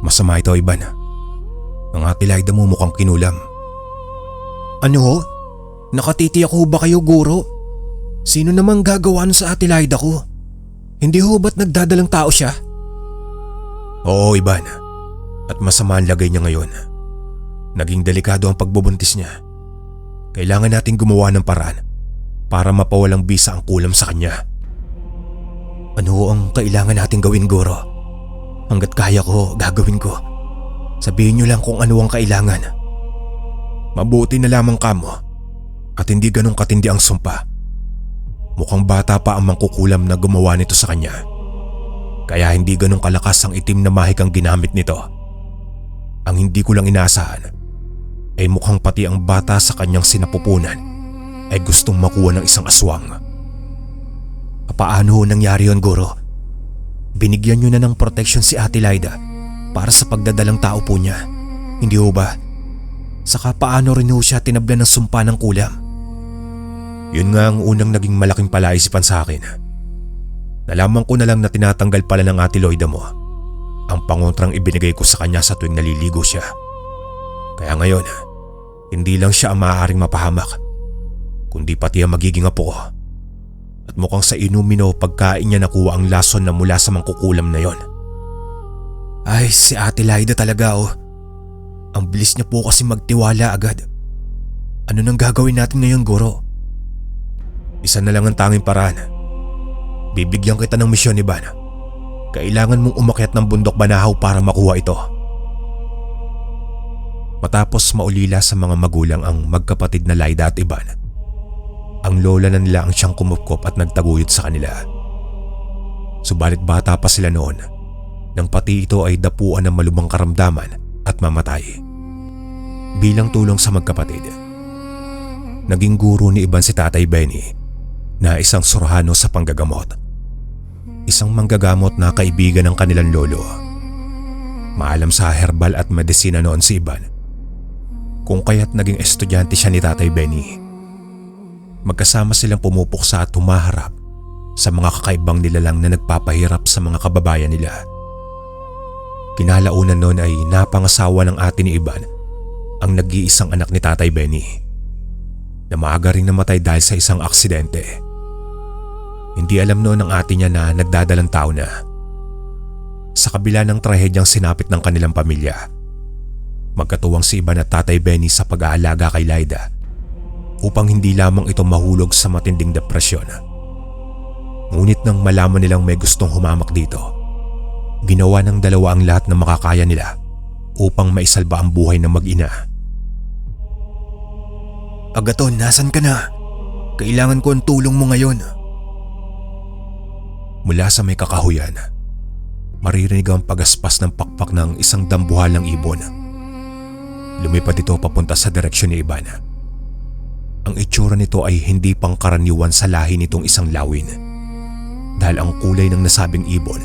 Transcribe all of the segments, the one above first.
Masama ito, Ivan. Ang Ate Lyda mo mukhang kinulam. Ano ho? Nakatitiyak ho ba kayo, Guro? Sino namang gagawa nun sa Ate Lyda ko? Hindi ho ba't nagdadalang tao siya? Oo, Ivan. At masama ang lagay niya ngayon. Naging delikado ang pagbubuntis niya. Kailangan nating gumawa ng paraan para mapawalang bisa ang kulam sa kanya. Ano ho ang kailangan nating gawin, Guro? Hanggat kaya ko, gagawin ko. Sabihin niyo lang kung ano ang kailangan. Mabuti na lamang kamo at hindi ganong katindi ang sumpa. Mukhang bata pa ang mangkukulam na gumawa nito sa kanya. Kaya hindi ganong kalakas ang itim na mahik ang ginamit nito. Ang hindi ko lang inaasahan ay mukhang pati ang bata sa kanyang sinapupunan ay gustong makuha ng isang aswang. Paano nangyari yun, Guro? Binigyan niyo na ng protection si Ate Lyda para sa pagdadalang tao po niya, hindi ho ba? Saka paano rin ho siya tinablan ng sumpa ng kulam? Yun nga ang unang naging malaking palaisipan sa akin. Nalaman ko na lang na tinatanggal pala ng Ate Lyda mo ang pangontrang ibinigay ko sa kanya sa tuwing naliligo siya. Kaya ngayon, hindi lang siya ang maaaring mapahamak, kundi pati ang magiging apo ko. At mukhang sa inumin o pagkain niya nakuha ang lason na mula sa mangkukulam na yon. Ay, si Ate Lyda talaga oh. Ang bilis niya po kasi magtiwala agad. Ano nang gagawin natin ngayon, Guro? Isa na lang ang tanging paraan. Bibigyan kita ng misyon, Ivan. Kailangan mong umakyat ng bundok Banahaw para makuha ito. Matapos maulila sa mga magulang ang magkapatid na Lyda at Ivan, ang lola na nila ang siyang kumupkop at nagtaguyod sa kanila. Subalit bata pa sila noon nang pati ito ay dapuan ng malubhang karamdaman at mamatay. Bilang tulong sa magkapatid, naging guro ni Ivan si Tatay Benny na isang surhano sa panggagamot. Isang manggagamot na kaibigan ng kanilang lolo. Maalam sa herbal at medisina noon si Ivan, kung kaya't naging estudyante siya ni Tatay Benny. Magkasama silang pumupuksa at humaharap sa mga kakaibang nilalang na nagpapahirap sa mga kababayan nila. Kinalaunan noon ay napangasawa ng ate ni Ivan ang nag-iisang anak ni Tatay Benny na maaga ring namatay dahil sa isang aksidente. Hindi alam noon ng ate niya na nagdadalang tao na. Sa kabila ng trahedyang sinapit ng kanilang pamilya, magkatuwang si Ivan at Tatay Benny sa pag-aalaga kay Lyda upang hindi lamang ito mahulog sa matinding depresyon. Ngunit nang malaman nilang may gustong humamak dito, ginawa ng dalawa ang lahat ng makakaya nila upang maisalba ang buhay ng mag-ina. Agaton, nasan ka na? Kailangan ko ang tulong mo ngayon. Mula sa may kakahuyan, maririnig ang pagaspas ng pakpak ng isang dambuhalang ibon. Lumipad ito papunta sa direksyon ni Ivan. Ang itsura nito ay hindi pangkaraniwan sa lahi nitong isang lawin, dahil ang kulay ng nasabing ibon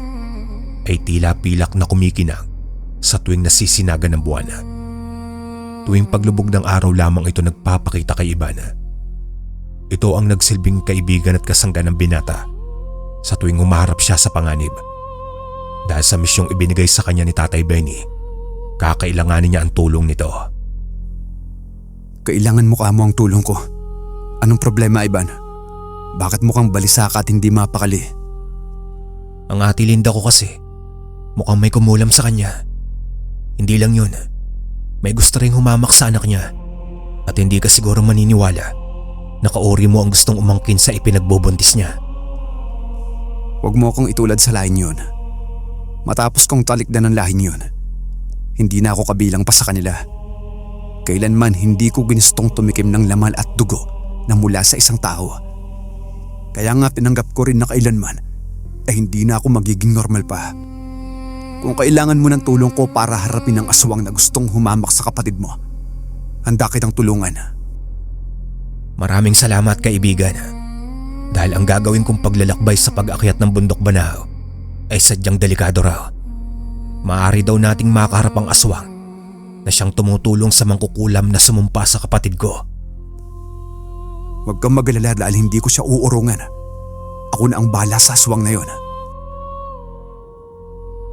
ay tila pilak na kumikinang sa tuwing nasisinaga ng buwan. Tuwing paglubog ng araw lamang ito nagpapakita kay Ivan. Ito ang nagsilbing kaibigan at kasangga ng binata sa tuwing humaharap siya sa panganib. Dahil sa misyong ibinigay sa kanya ni Tatay Benny, kakailanganin niya ang tulong nito. Kailangan mo kamo ang tulong ko. Anong problema, Ivan? Bakit mukhang balisa ka at hindi mapakali? Ang Ate Linda ko kasi, mukhang may kumulam sa kanya. Hindi lang yun, may gusto ring humamak sa anak niya. At hindi ka siguro maniniwala na kaori mo ang gustong umangkin sa ipinagbubuntis niya. Huwag mo akong itulad sa lahin yun. Matapos kong talikdan ng lahin yun, hindi na ako kabilang pa sa kanila. Kailanman hindi ko ginustong tumikim ng laman at dugo na mula sa isang tao. Kaya nga tinanggap ko rin na kailanman ay hindi na ako magiging normal pa. Kung kailangan mo ng tulong ko para harapin ang aswang na gustong humamak sa kapatid mo, handa kitang tulungan. Maraming salamat, kaibigan. Dahil ang gagawin kong paglalakbay sa pag-akyat ng bundok Banahaw ay sadyang delikado raw. Maaari daw nating makaharap ang aswang na siyang tumutulong sa mangkukulam na sumumpa sa kapatid ko. Huwag kang mag-alala dahil hindi ko siya uurungan. Ako na ang bahala sa aswang na yon.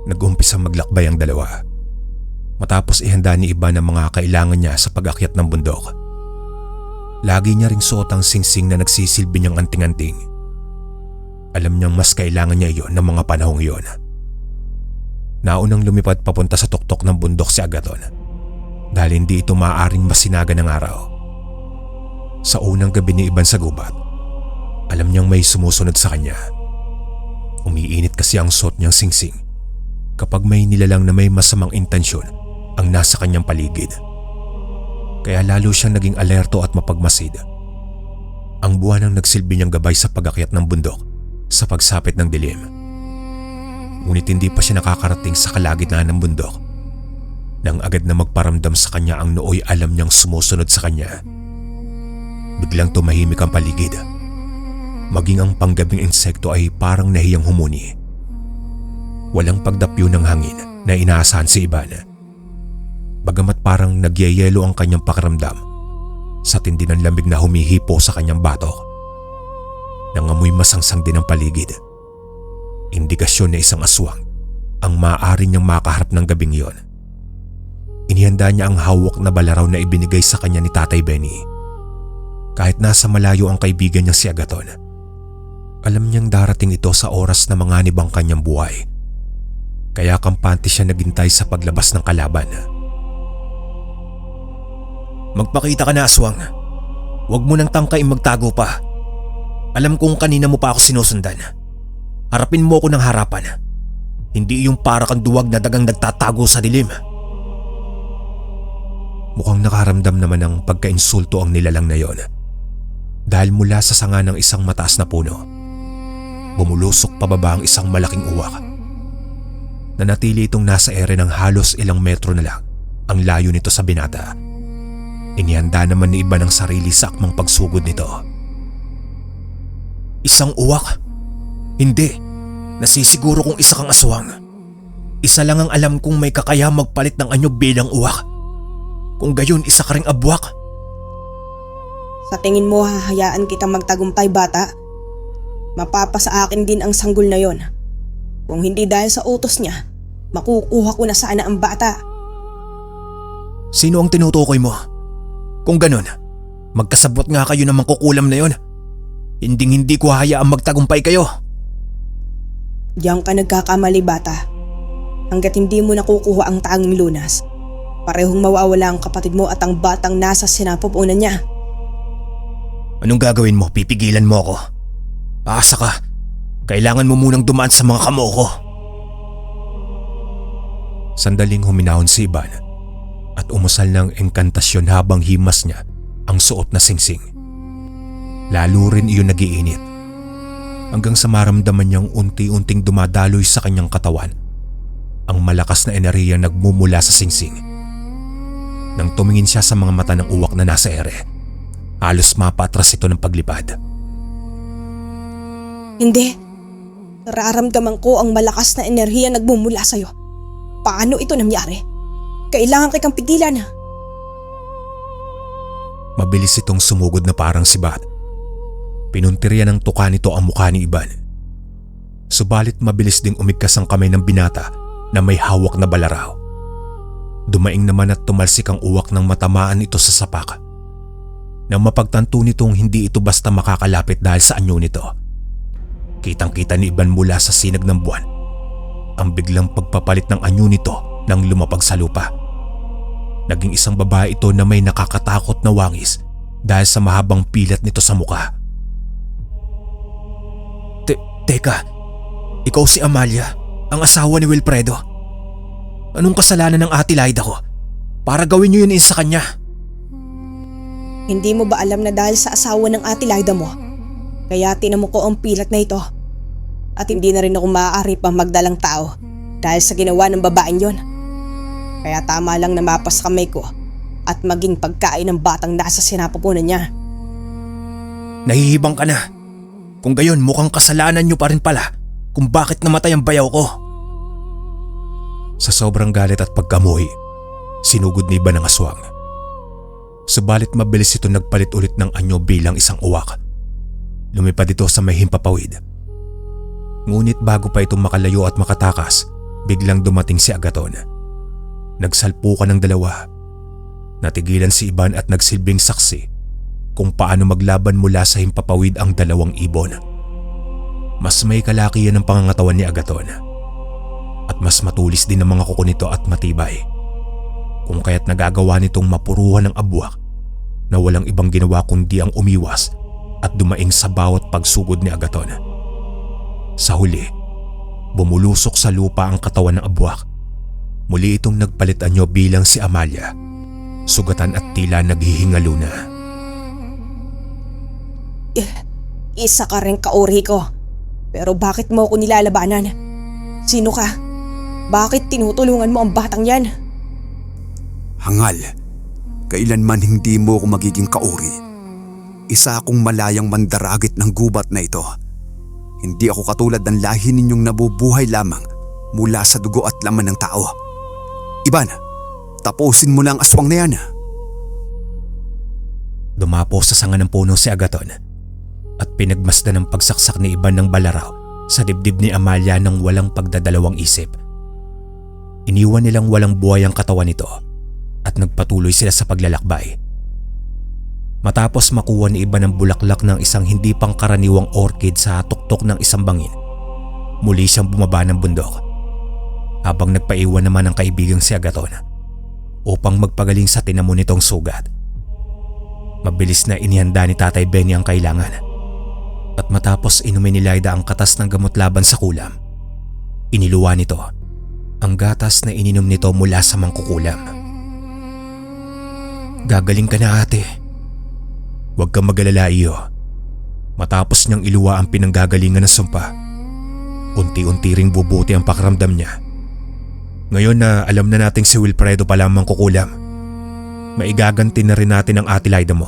Nag-umpisang maglakbay ang dalawa Matapos ihanda ni Iban ang mga kailangan niya sa pag-akyat ng bundok, lagi niya ring suot ang singsing na nagsisilbi niyang anting-anting. Alam niyang mas kailangan niya iyon ng mga panahong iyon. Naunang lumipad papunta sa tuktok ng bundok si Agathon dahil hindi ito maaaring masinaga ng araw. Sa unang gabi ni Iban sa gubat, alam niyang may sumusunod sa kanya. Umiinit kasi ang suot niyang singsing kapag may nilalang na may masamang intensyon ang nasa kanyang paligid. Kaya lalo siyang naging alerto at mapagmasid. Ang buwan ang nagsilbi niyang gabay sa pag-akyat ng bundok sa pagsapit ng dilim. Ngunit hindi pa siya nakakarating sa kalagitnaan ng bundok nang agad na magparamdam sa kanya ang nooy alam niyang sumusunod sa kanya. Biglang tumahimik ang paligid. Maging ang panggabing insekto ay parang nahiyang humuni. Walang pagdapyo ng hangin na inaasahan si Iban. Bagamat parang nagyayelo ang kanyang pakiramdam sa tindi ng lamig na humihipo sa kanyang batok. Nangamoy masangsang din ang paligid. Indikasyon na isang aswang ang maaari niyang makaharap ng gabing iyon. Inihanda niya ang hawak na balaraw na ibinigay sa kanya ni Tatay Benny. Kahit nasa malayo ang kaibigan niya si Agathon, alam niyang darating ito sa oras na manganib ang kanyang buhay. Kaya kampante siya naghintay sa paglabas ng kalaban. Magpakita ka na, aswang. Huwag mo nang tangkain magtago pa. Alam kong kanina mo pa ako sinusundan. Harapin mo ako ng harapan. Hindi yung para kang duwag na dagang nagtatago sa dilim. Mukhang nakaramdam naman ng pagkainsulto ang nilalang na yon. Dahil mula sa sanga ng isang mataas na puno, bumulusok pababa ang isang malaking uwak. Nanatili itong nasa ere ng halos ilang metro na lang ang layo nito sa binata. Inihanda naman ni Iban ang sarili sa akmang pagsugod nito. Isang uwak? Hindi. Nasisiguro kung isa kang aswang. Isa lang ang alam kong may kakaya magpalit ng anyo bilang uwak. Kung gayon, isa ka ring abwak. Sa tingin mo hahayaan kitang magtagumpay, bata? Mapapasa akin din ang sanggol na yon. Kung hindi dahil sa utos niya, makukuha ko na sana ang bata. Sino ang tinutukoy mo? Kung ganon, magkasabot nga kayo ng mangkukulam na yon. Hinding-hindi ko hahayaang magtagumpay kayo. Diyan ka nagkakamali, bata. Hanggat hindi mo nakukuha ang tanging lunas, parehong mawawala ang kapatid mo at ang batang nasa sinapupunan niya. Anong gagawin mo? Pipigilan mo ako? Aasa ka. Kailangan mo munang dumaan sa mga kamo ko. Sandaling huminahon si Iban at umusal ng engkantasyon habang himas niya ang suot na singsing. Lalo rin iyon nagiinit hanggang sa maramdaman niyang unti-unting dumadaloy sa kanyang katawan ang malakas na enerhiya nagmumula sa singsing. Nang tumingin siya sa mga mata ng uwak na nasa ere, halos mapatras ito ng paglipad. Hindi. Nararamdaman ko ang malakas na enerhiya nagmumula sa'yo. Paano ito nangyari? Kailangan kang pigilan. Mabilis itong sumugod na parang sibat. Pinuntirya ng tuka nito ang mukha ni Iban. Subalit mabilis ding umigkas ang kamay ng binata na may hawak na balaraw. Dumaing naman at tumalsik ang uwak ng matamaan ito sa sapak. Nang mapagtanto nitong hindi ito basta makakalapit dahil sa anyo nito, kitang-kita ni Iban mula sa sinag ng buwan ang biglang pagpapalit ng anyo nito nang lumapag sa lupa. Naging isang babae ito na may nakakatakot na wangis dahil sa mahabang pilat nito sa mukha. Teka, ikaw si Amalia, ang asawa ni Wilfredo. Anong kasalanan ng Ate Laida ko para gawin niyo yun sa kanya? Hindi mo ba alam na dahil sa asawa ng Ate Laida mo, kaya tinamo ko ang pilat na ito? At hindi na rin ako maaari pang magdalang tao dahil sa ginawa ng babaeng yon. Kaya tama lang na mapas kamay ko at maging pagkain ng batang nasa sinapupunan niya. Nahihibang ka na. Kung gayon, mukhang kasalanan niyo pa rin pala kung bakit namatay ang bayaw ko. Sa sobrang galit at pagkamuhi, sinugod ni Iban ang aswang. Subalit mabilis ito nagpalit ulit ng anyo bilang isang uwak. Lumipad ito sa may himpapawid. Ngunit bago pa ito makalayo at makatakas, biglang dumating si Agathon. Nagsalpukan ng dalawa. Natigilan si Iban at nagsilbing saksi kung paano maglaban mula sa himpapawid ang dalawang ibon. Mas may kalakihan ng pangangatawan ni Agathon at mas matulis din ang mga kuko nito at matibay, kung kaya't nagagawa nitong mapuruhan ng abwak na walang ibang ginawa kundi ang umiwas at dumaing sa bawat pagsugod ni Agathon. Sa huli, bumulusok sa lupa ang katawan ng abwak. Muli itong nagpalit anyo bilang si Amalia, sugatan at tila naghihingalo na. Isa ka rin kauri ko. Pero bakit mo ako nilalabanan? Sino ka? Bakit tinutulungan mo ang batang yan? Hangal, kailanman hindi mo ako magiging kauri. Isa akong malayang mandaragit ng gubat na ito. Hindi ako katulad ng lahi ninyong nabubuhay lamang mula sa dugo at laman ng tao. Iban, tapusin mo na ang aswang na yan. Dumapo sa sanga ng puno si Agathon at pinagmasdan ng pagsaksak ni Iban ng balaraw sa dibdib ni Amalia ng walang pagdadalawang isip. Iniwan nilang walang buhay ang katawan nito at nagpatuloy sila sa paglalakbay. Matapos makuha ni Iban ang bulaklak ng isang hindi pangkaraniwang orchid sa tuktok ng isang bangin, muli siyang bumaba ng bundok. Habang nagpaiwan naman ang kaibigang si Agathon upang magpagaling sa tinamo nitong sugat. Mabilis na inihanda ni Tatay Benny ang kailangan at matapos inumin ni Lyda ang katas ng gamot laban sa kulam, iniluwa nito ang gatas na ininom nito mula sa mangkukulam. "Gagaling ka na, ate. Huwag kang mag-alala, iyo." Matapos niyang iluwa ang pinanggagalingan ng sumpa, unti-unti ring bubuti ang pakiramdam niya. Ngayon na alam na nating si Wilfredo pala ang mangkukulam, maigaganti na rin natin ang ate Lyda mo.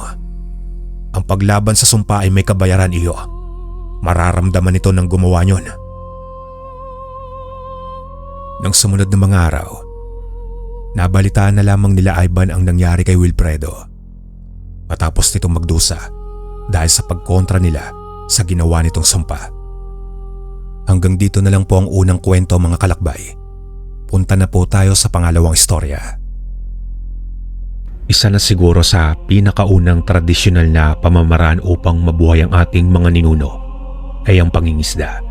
Ang paglaban sa sumpa ay may kabayaran, iyo. Mararamdaman ito ng gumawa niyon. Nang sumunod na mga araw, nabalitaan na lamang nila Ivan ang nangyari kay Wilfredo. Matapos nitong magdusa dahil sa pagkontra nila sa ginawa nitong sumpa. Hanggang dito na lang po ang unang kwento, mga kalakbay. Punta na po tayo sa pangalawang istorya. Isa na siguro sa pinakaunang tradisyonal na pamamaraan upang mabuhay ang ating mga ninuno ay ang pangingisda.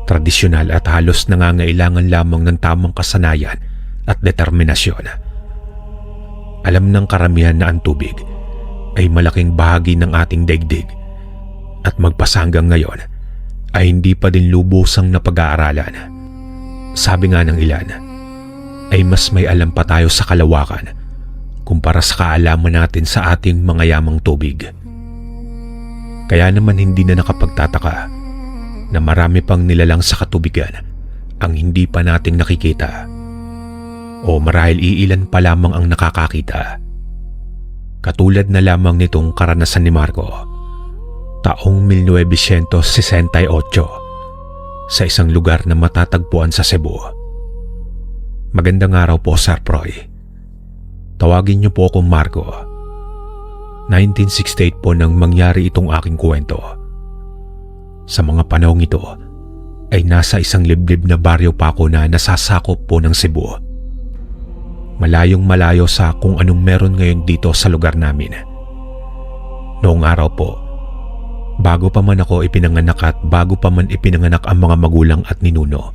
Tradisyonal at halos nangangailangan lamang ng tamang kasanayan at determinasyon. Alam ng karamihan na ang tubig ay malaking bahagi ng ating daigdig at magpasa hanggang ngayon ay hindi pa din lubusang napag-aaralan. Sabi nga ng ilan, ay mas may alam pa tayo sa kalawakan kumpara sa kaalaman natin sa ating mga yamang tubig. Kaya naman hindi na nakapagtataka na marami pang nilalang sa katubigan ang hindi pa nating nakikita, o marahil iilan pa lamang ang nakakakita. Katulad na lamang nitong karanasan ni Marco taong 1968 sa isang lugar na matatagpuan sa Cebu. Magandang araw po, Sir Proy. Tawagin niyo po akong Marco. 1968 po nang mangyari itong aking kwento. Sa mga panahong ito ay nasa isang liblib na baryo pa ako na nasasakop po ng Cebu. Malayong malayo sa kung anong meron ngayon dito sa lugar namin. Noong araw po, bago pa man ako ipinanganak at bago pa man ipinanganak ang mga magulang at ninuno,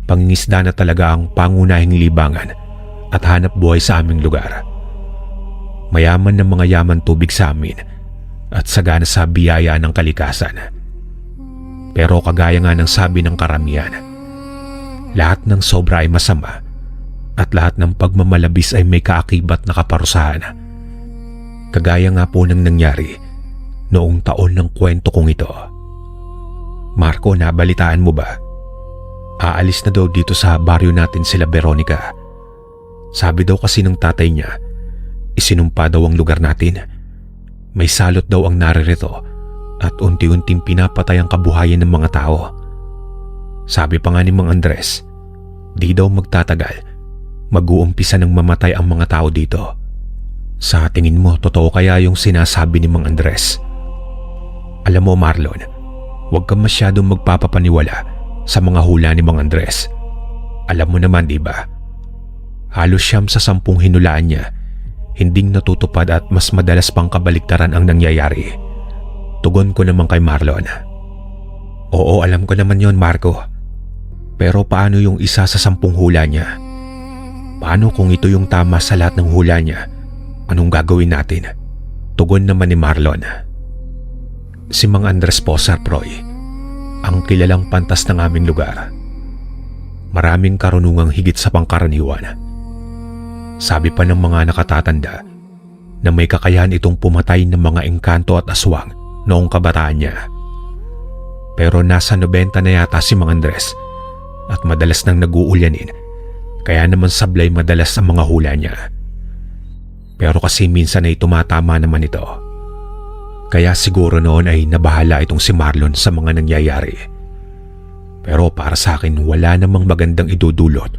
pangingisda na talaga ang pangunahing libangan at hanap buhay sa aming lugar. Mayaman ng mga yaman tubig sa amin at sagana sa biyaya ng kalikasan. Pero kagaya nga ng sabi ng karamihan, lahat ng sobra ay masama at lahat ng pagmamalabis ay may kaakibat na kaparusahan. Kagaya nga po ng nangyari noong taon ng kwento kong ito. Marco, nabalitaan mo ba? Aalis na daw dito sa baryo natin sila Veronica. Sabi daw kasi ng tatay niya, isinumpa daw ang lugar natin. May salot daw ang naririto at unti-unting pinapatay ang kabuhayan ng mga tao. Sabi pa nga ni Mang Andres, di daw magtatagal, mag-uumpisa ng mamatay ang mga tao dito. Sa tingin mo, totoo kaya yung sinasabi ni Mang Andres? Alam mo, Marlon, huwag kang masyadong magpapapaniwala sa mga hula ni Mang Andres. Alam mo naman, di ba? Halos 9 sa 10 hinulaan niya, hinding natutupad at mas madalas pang kabaliktaran ang nangyayari. Tugon ko naman kay Marlon. Oo, alam ko naman yon, Marco. Pero paano yung isa sa 10 hula niya? Paano kung ito yung tama sa lahat ng hula niya? Anong gagawin natin? Tugon naman ni Marlon. Si Mang Andres po, Sir Proy, ang kilalang pantas ng aming lugar. Maraming karunungang higit sa pangkaraniwan. Sabi pa ng mga nakatatanda na may kakayahan itong pumatay ng mga engkanto at aswang noong kabataan niya. Pero nasa 90 na yata si Mang Andres at madalas nang nag-uulyanin, kaya naman sablay madalas ang mga hula niya. Pero kasi minsan ay tumatama naman ito. Kaya siguro noon ay nabahala itong si Marlon sa mga nangyayari. Pero para sa akin wala namang magandang idudulot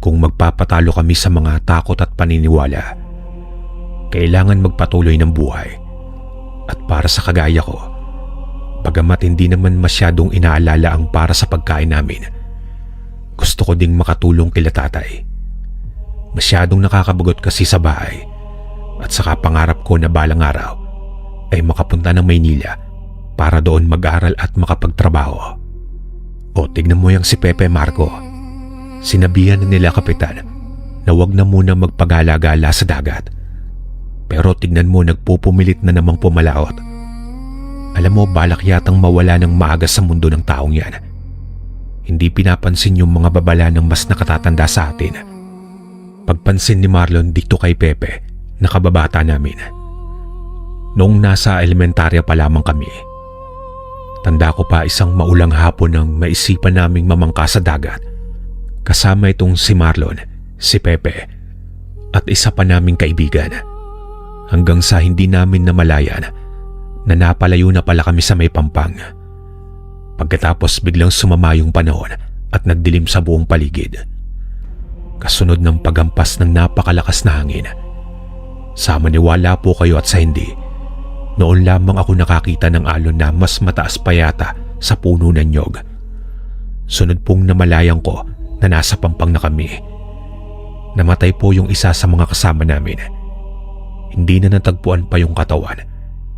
kung magpapatalo kami sa mga takot at paniniwala. Kailangan magpatuloy ng buhay. At para sa kagaya ko, bagamat hindi naman masyadong inaalala ang para sa pagkain namin, gusto ko ding makatulong kila tatay. Masyadong nakakabagot kasi sa bahay at saka pangarap ko na balang araw ay makapunta ng Maynila para doon mag-aral at makapagtrabaho. O tignan mo yung si Pepe, Marco. Sinabihan na nila kapitan na wag na muna magpagala-gala sa dagat. Pero tignan mo, nagpupumilit na namang pumalaot. Alam mo, balak yatang mawala ng maaga sa mundo ng taong yan. Hindi pinapansin yung mga babala ng mas nakatatanda sa atin. Pagpansin ni Marlon dito kay Pepe, nakababata namin. Noong nasa elementarya pa lamang kami. Tanda ko pa isang maulang hapon nang maisipan naming mamangka sa dagat. Kasama itong si Marlon, si Pepe, at isa pa naming kaibigan. Hanggang sa hindi namin namalayan na napalayo na pala kami sa may pampang. Pagkatapos biglang sumama yung panahon at nagdilim sa buong paligid. Kasunod ng pagampas ng napakalakas na hangin. Sa maniwala po kayo at sa hindi, noon lamang ako nakakita ng alon na mas mataas pa yata sa puno ng nyog. Sunod pong namalayan ko na nasa pampang na kami. Namatay po yung isa sa mga kasama namin. Hindi na natagpuan pa yung katawan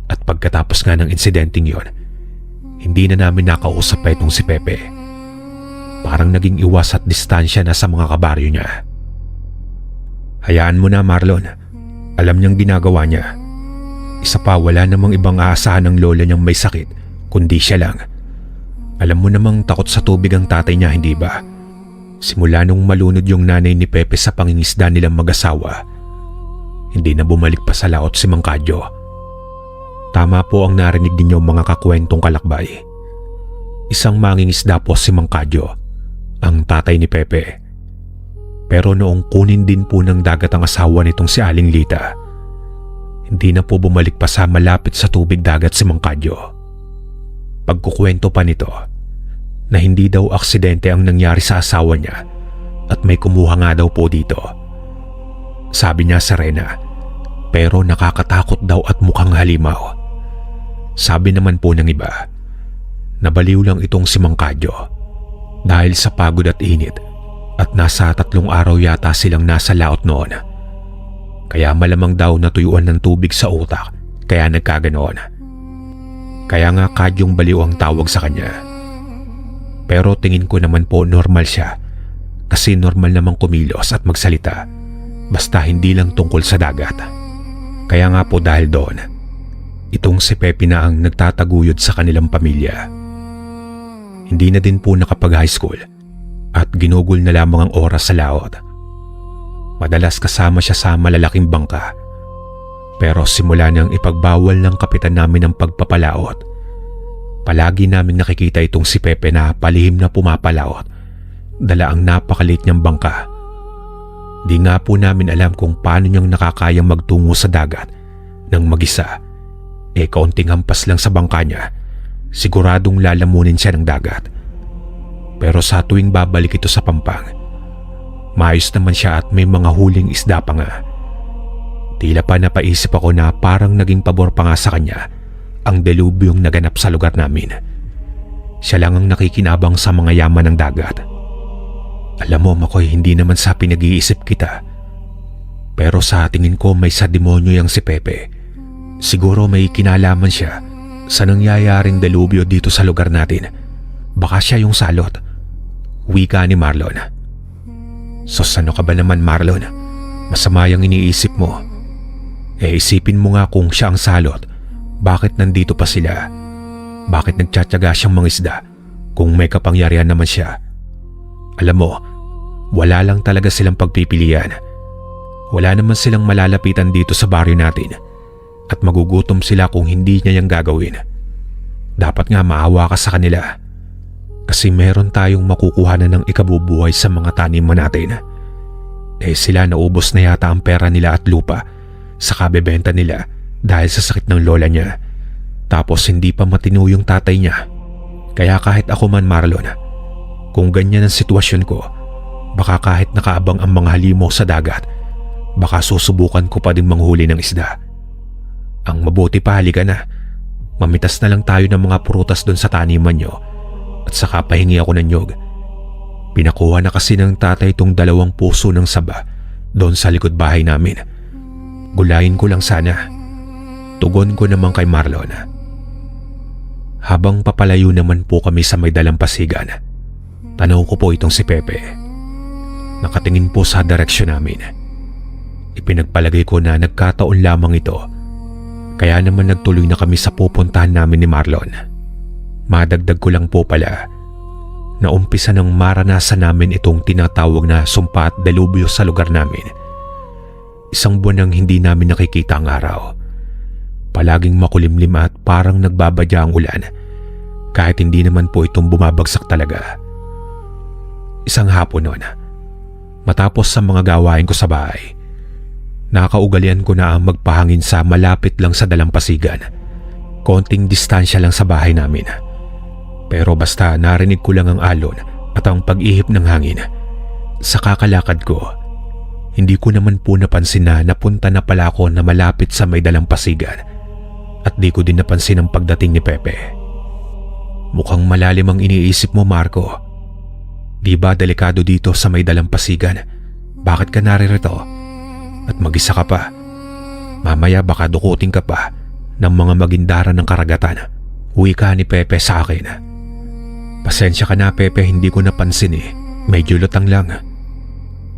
at pagkatapos nga ng insidenteng yon, hindi na namin nakausap pa itong si Pepe. Parang naging iwas at distansya na sa mga kabaryo niya. Hayaan mo na, Marlon. Alam niyang ginagawa niya. Isa pa, wala namang ibang aasahan ng lola niyang may sakit kundi siya lang. Alam mo namang takot sa tubig ang tatay niya, hindi ba? Simula nung malunod yung nanay ni Pepe sa pangingisda nilang mag-asawa, hindi na bumalik pa sa laot si Mang Kadyo. Tama po ang narinig ninyo mga kakwentong kalakbay. Isang mangingisda po si Mang Kadyo, ang tatay ni Pepe. Pero noong kunin din po ng dagat ang asawa nitong si Aling Lita, hindi na po bumalik pa sa malapit sa tubig dagat si Mang Kadyo. Pagkukwento pa nito na hindi daw aksidente ang nangyari sa asawa niya at may kumuha nga daw po dito. Sabi niya, Serena, pero nakakatakot daw at mukhang halimaw. Sabi naman po ng iba, nabaliw lang itong si Mang Kadyo dahil sa pagod at init at nasa 3 araw yata silang nasa laot noon. Kaya malamang daw natuyuan ng tubig sa utak kaya nagkaganoon. Kaya nga Kadyong baliw ang tawag sa kanya. Pero tingin ko naman po normal siya kasi normal namang kumilos at magsalita. Basta hindi lang tungkol sa dagat. Kaya nga po dahil doon, itong si Pepe na ang nagtataguyod sa kanilang pamilya. Hindi na din po nakapag-high school at ginugol na lamang ang oras sa laot. Madalas kasama siya sa malalaking bangka. Pero simula nang ipagbawal ng kapitan namin ang pagpapalaot, palagi naming nakikita itong si Pepe na palihim na pumapalaot, dala ang napakaliit niyang bangka. Di nga po namin alam kung paano niyang nakakayang magtungo sa dagat nang mag-isa. Kaunting hampas lang sa bangka niya, siguradong lalamunin siya ng dagat. Pero sa tuwing babalik ito sa pampang, maayos naman siya at may mga huling isda pa nga. Tila pa napaisip ako na parang naging pabor pa nga sa kanya ang delubyong naganap sa lugar namin. Siya lang ang nakikinabang sa mga yaman ng dagat. Alam mo, Makoy, hindi naman sa pinag-iisip kita. Pero sa tingin ko may sa demonyo yang si Pepe. Siguro may kinalaman siya sa nangyayaring delubyo dito sa lugar natin. Baka siya yung salot. Wika ni Marlon. Sos, ano ka ba naman, Marlon? Masama yung iniisip mo. Isipin mo nga kung siya ang salot. Bakit nandito pa sila? Bakit nagtsatsaga siyang mangisda kung may kapangyarihan naman siya? Alam mo, wala lang talaga silang pagpipilian. Wala naman silang malalapitan dito sa baryo natin at magugutom sila kung hindi niya yung gagawin. Dapat nga maawa ka sa kanila kasi meron tayong makukuhanan ng ikabubuhay sa mga taniman natin. Sila naubos na yata ang pera nila at lupa sa kabebenta nila dahil sa sakit ng lola niya. Tapos hindi pa matino yung tatay niya. Kaya kahit ako man, Marlon, kung ganyan ang sitwasyon ko, baka kahit nakaabang ang mga halimaw sa dagat, baka susubukan ko pa din manghuli ng isda. Ang mabuti pa, halika na. Mamitas na lang tayo ng mga prutas doon sa taniman nyo at saka pahingi ako ng nyog. Pinakuha na kasi ng tatay itong 2 puso ng saba doon sa likod bahay namin. Gulayin ko lang sana. Tugon ko naman kay Marlon. Habang papalayo naman po kami sa may dalampasigan, tanaw ko po itong si Pepe. Nakatingin po sa direksyon namin. Ipinagpalagay ko na nagkataon lamang ito. Kaya naman nagtuloy na kami sa pupuntahan namin ni Marlon. Madagdag ko lang po pala na umpisa ng maranasan namin itong tinatawag na sumpa at delubyo sa lugar namin. 1 buwan nang hindi namin nakikita ang araw. Palaging makulimlim at parang nagbabadya ang ulan kahit hindi naman po itong bumabagsak talaga. Isang hapon noon, matapos sa mga gawain ko sa bahay, nakaugalian ko na ang magpahangin sa malapit lang sa dalampasigan. Konting distansya lang sa bahay namin. Pero basta narinig ko lang ang alon at ang pag-ihip ng hangin. Sa kakalakad ko, hindi ko naman po napansin na napunta na pala ako na malapit sa may dalampasigan at di ko din napansin ang pagdating ni Pepe. Mukhang malalim ang iniisip mo, Marco. Di ba delikado dito sa may dalampasigan? Bakit ka naririto? At mag-isa ka pa. Mamaya baka dukutin ka pa ng mga magindaran ng karagatan. Wika ni Pepe sa akin. Pasensya ka na, Pepe, hindi ko napansin eh. Medyo lutang lang.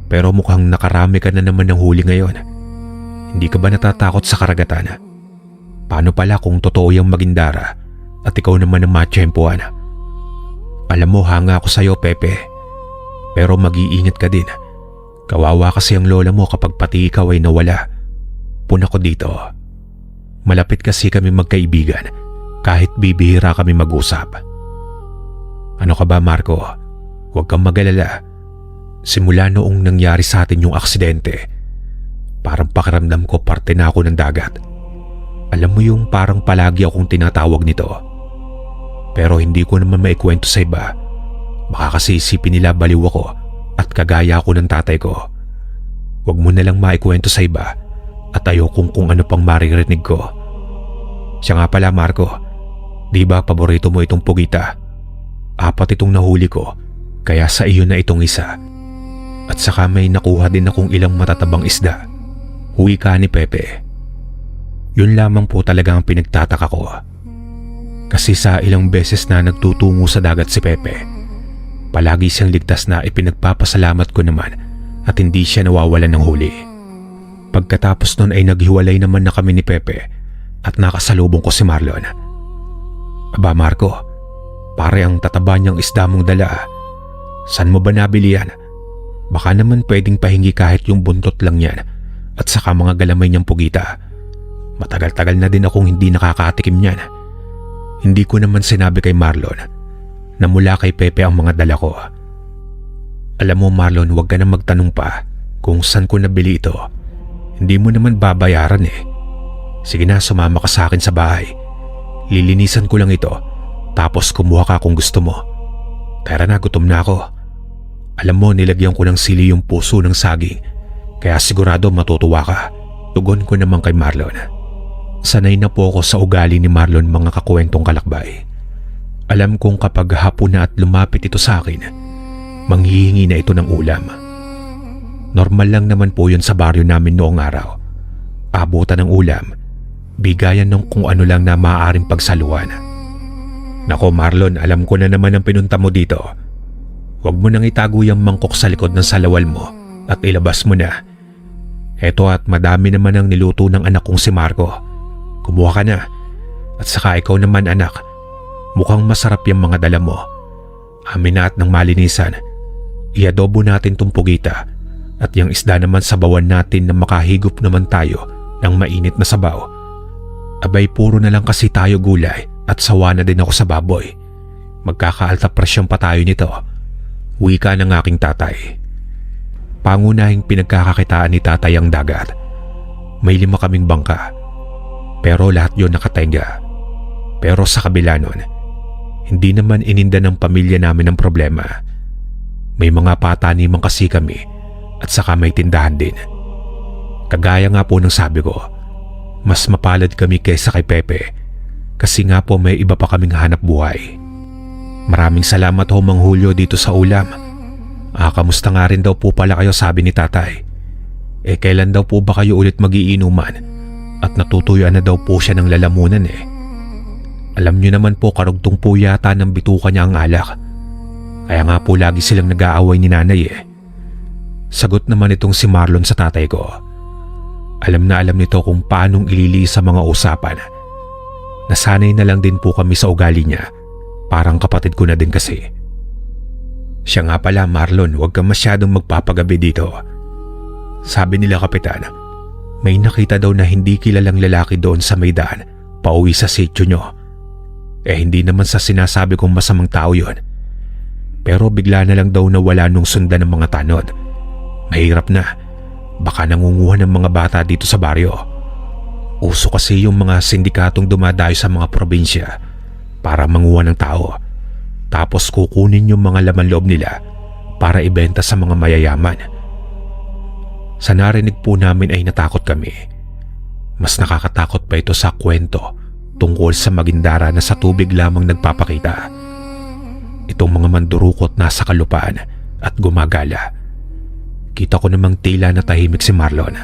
Pero mukhang nakarami ka na naman ng huli ngayon. Hindi ka ba natatakot sa karagatan? Paano pala kung totoo yung magindara at ikaw naman ang matsyempuan? Alam mo, hanga ako sa'yo, Pepe. Pero mag-iingat ka din. Kawawa kasi ang lola mo kapag pati ikaw ay nawala. Puna ko dito. Malapit kasi kami magkaibigan kahit bibihira kami mag-usap. Ano ka ba, Marco? Huwag kang mag-alala. Simula noong nangyari sa atin yung aksidente, parang pakiramdam ko parte na ako ng dagat. Alam mo yung parang palagi akong tinatawag nito. Pero hindi ko naman maikwento sa iba. Baka kasi isipin nila baliw ako at kagaya ako ng tatay ko. Huwag mo na lang maikwento sa iba at ayokong kung ano pang maririnig ko. Siya nga pala, Marco. Di ba paborito mo itong pugita? 4 itong nahuli ko, kaya sa iyo na itong isa. At saka may nakuha din akong ilang matatabang isda. Wika ni Pepe. Yun lamang po talaga ang pinagtataka ko. Kasi sa ilang beses na nagtutungo sa dagat si Pepe, palagi siyang ligtas na ipinagpapasalamat ko naman at hindi siya nawawalan ng huli. Pagkatapos nun ay naghiwalay naman na kami ni Pepe at nakasalubong ko si Marlon. Aba, Marco, pare, ang tataba niyang isda mong dala. Saan mo ba nabili yan? Baka naman pwedeng pahingi kahit yung buntot lang yan at saka mga galamay niyang pugita. Matagal-tagal na din akong hindi nakakatikim niyan. Hindi ko naman sinabi kay Marlon na mula kay Pepe ang mga dala ko. Alam mo, Marlon, huwag ka na magtanong pa kung saan ko nabili ito. Hindi mo naman babayaran eh. Sige na, sumama ka sa akin sa bahay. Lilinisan ko lang ito, tapos kumuha ka kung gusto mo. Tara na, gutom na ako. Alam mo, nilagyan ko ng sili yung puso ng saging, kaya sigurado matutuwa ka. Tugon ko naman kay Marlon. Sanay na po ako sa ugali ni Marlon mga kakwentong kalakbay. Alam kong kapag hapon na at lumapit ito sa akin, Manghihingi na ito ng ulam. Normal lang naman po yun sa baryo namin noong araw. Abutan ng ulam, bigayan ng kung ano lang na maaaring pagsaluhan. Nako Marlon, alam ko na naman ang pinunta mo dito. Huwag mo nang itago yung mangkok sa likod ng salawal mo at ilabas mo na. Eto at madami naman ang niluto ng anak kong si Marco. Kumuha ka na. At saka ikaw naman anak, mukhang masarap yung mga dala mo. Amin na at ng malinisan, iadobo natin tong pugita at yung isda naman sabawan natin na makahigop naman tayo ng mainit na sabaw. Abay puro na lang kasi tayo gulay at sawa na din ako sa baboy. Magkakaalta presyon pa tayo nito. Wika ng aking tatay. Pangunahing pinagkakakitaan ni tatay ang dagat. May 5 kaming bangka. Pero lahat yon nakatenga. Pero sa kabila nun, hindi naman ininda ng pamilya namin ang problema. May mga pataniman kasi kami at saka may tindahan din. Kagaya nga po ng sabi ko, mas mapalad kami kaysa kay Pepe kasi nga po may iba pa kaming hanap buhay. Maraming salamat ho Mang Julio dito sa ulam. Kamusta nga rin daw po pala kayo sabi ni tatay. Kailan daw po ba kayo ulit magiinuman at natutuyuan na daw po siya ng lalamunan Alam niyo naman po karugtong po yata ng bituka niya ang alak. Kaya nga po lagi silang nag-aaway ni nanay Sagot naman itong si Marlon sa tatay ko. Alam na alam nito kung paanong ililiis sa mga usapan. Nasanay na lang din po kami sa ugali niya. Parang kapatid ko na din kasi. Siya nga pala Marlon, huwag kang masyadong magpapagabi dito. Sabi nila kapitan, may nakita daw na hindi kilalang lalaki doon sa may daan pauwi sa sityo nyo. Hindi naman sa sinasabi kong masamang tao yon. Pero bigla na lang daw nawala nung sundan ng mga tanod. Mahirap na. Baka nangunguha ng mga bata dito sa baryo. Uso kasi yung mga sindikatong dumadayo sa mga probinsya para manguha ng tao. Tapos kukunin yung mga laman loob nila para ibenta sa mga mayayaman. Sa narinig po namin ay natakot kami. Mas nakakatakot pa ito sa kwento tungkol sa Magindara na sa tubig lamang nagpapakita. Itong mga mandurukot nasa kalupaan at gumagala. Kita ko namang tila na tahimik si Marlon.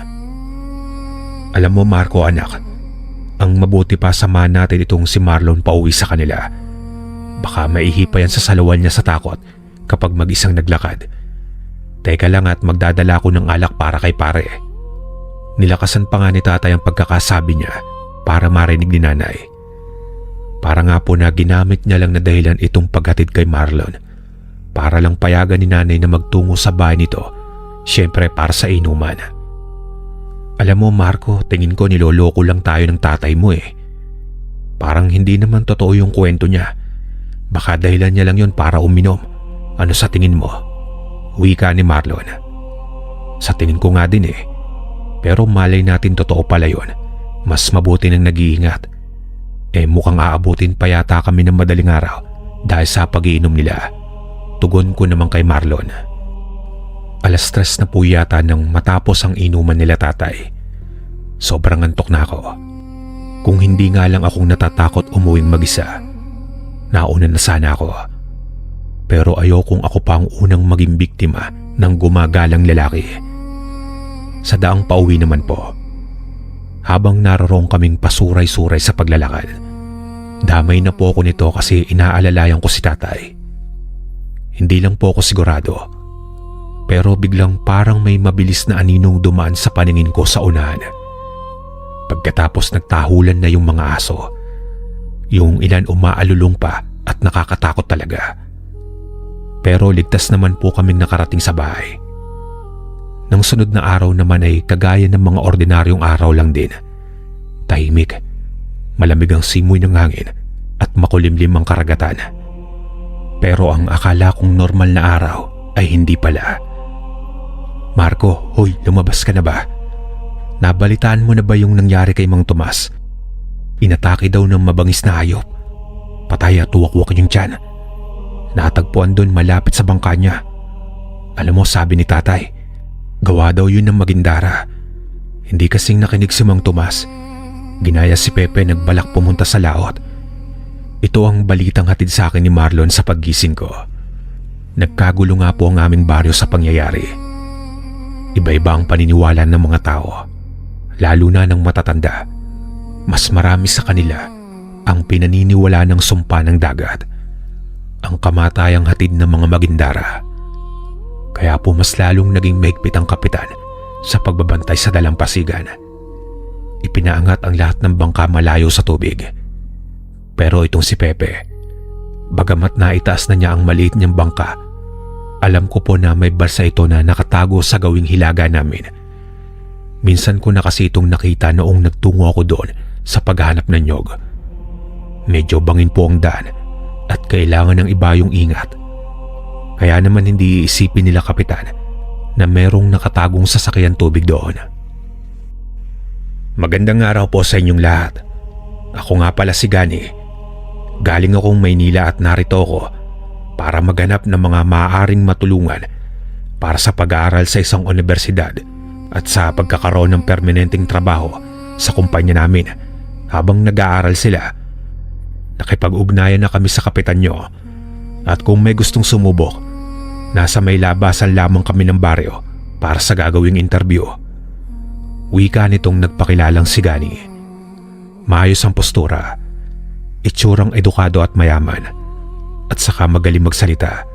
Alam mo Marco anak, ang mabuti pa samahan natin itong si Marlon pauwi sa kanila. Baka maihipa yan sa salawal niya sa takot kapag mag-isang naglakad. Teka lang at magdadala ko ng alak para kay pare. Nilakasan pa nga ni tatay ang pagkakasabi niya para marinig ni nanay. Para nga po na ginamit niya lang na dahilan itong paghatid kay Marlon para lang payagan ni nanay na magtungo sa bahay nito, syempre para sa inuman. Alam mo Marco, tingin ko niloloko lang tayo ng tatay mo Parang hindi naman totoo yung kwento niya. Baka dahilan niya lang yun para uminom. Ano sa tingin mo? Wika ni Marlon. Sa tingin ko nga din Pero malay natin totoo pala yun. Mas mabuti nang nag-iingat. Mukhang aabutin pa yata kami ng madaling araw dahil sa pag-iinom nila. Tugon ko naman kay Marlon. 3:00 na po yata nang matapos ang inuman nila tatay. Sobrang antok na ako. Kung hindi nga lang akong natatakot umuwing mag-isa, nauna na sana ako. Pero ayokong ako pa ang unang maging biktima ng gumagalang lalaki. Sa daang pauwi naman po, habang naroroon kaming pasuray-suray sa paglalakad, damay na po ako nito kasi inaalalayan ko si tatay. Hindi lang po ako sigurado, pero biglang parang may mabilis na aninong dumaan sa paningin ko sa unahan. Pagkatapos nagtahulan na yung mga aso, yung ilan umaalulong pa at nakakatakot talaga. Pero ligtas naman po kaming nakarating sa bahay. Nang sunod na araw naman ay kagaya ng mga ordinaryong araw lang din. Tahimik, malamig ang simoy ng hangin at makulimlim ang karagatan. Pero ang akala kong normal na araw ay hindi pala. Marco, hoy, lumabas ka na ba? Nabalitaan mo na ba yung nangyari kay Mang Tomas? Inatake daw ng mabangis na hayop. Patay at tuwak-wak yung tiyan. Natagpuan doon malapit sa bangka niya. Alam mo, sabi ni tatay, gawa daw yun ng Magindara. Hindi kasing nakinig si Mang Tomas. Ginaya si Pepe, nagbalak pumunta sa laot. Ito ang balitang hatid sa akin ni Marlon sa paggising ko. Nagkagulo nga po ang aming baryo sa pangyayari. Iba-iba ang paniniwala ng mga tao, lalo na ng matatanda. Mas marami sa kanila ang pinaniniwala ng sumpa ng dagat, ang kamatayang hatid ng mga magindara. Kaya po mas lalong naging mahigpit ang kapitan sa pagbabantay sa dalampasigan. Ipinaangat ang lahat ng bangka malayo sa tubig. Pero itong si Pepe, bagamat naitaas na niya ang maliit niyang bangka, alam ko po na may balsa ito na nakatago sa gawing hilaga namin. Minsan ko na kasi itong nakita noong nagtungo ako doon sa paghahanap ng nyog. Medyo bangin po ang daan at kailangan ng iba yung ingat. Kaya naman hindi iisipin nila kapitan na merong nakatagong sasakyan tubig doon. Magandang araw po sa inyong lahat. Ako nga pala si Gani. Galing akong Maynila at narito ako para maghanap ng mga maaaring matulungan para sa pag-aaral sa isang universidad at sa pagkakaroon ng permanenteng trabaho sa kumpanya namin habang nag-aaral sila. Nakipag-ugnayan na kami sa kapitan nyo at kung may gustong sumubok, nasa may labasan lamang kami ng baryo para sa gagawing interview. Wika nitong nagpakilalang si Gani. Maayos ang postura, itsurang edukado at mayaman, at saka magaling magsalita.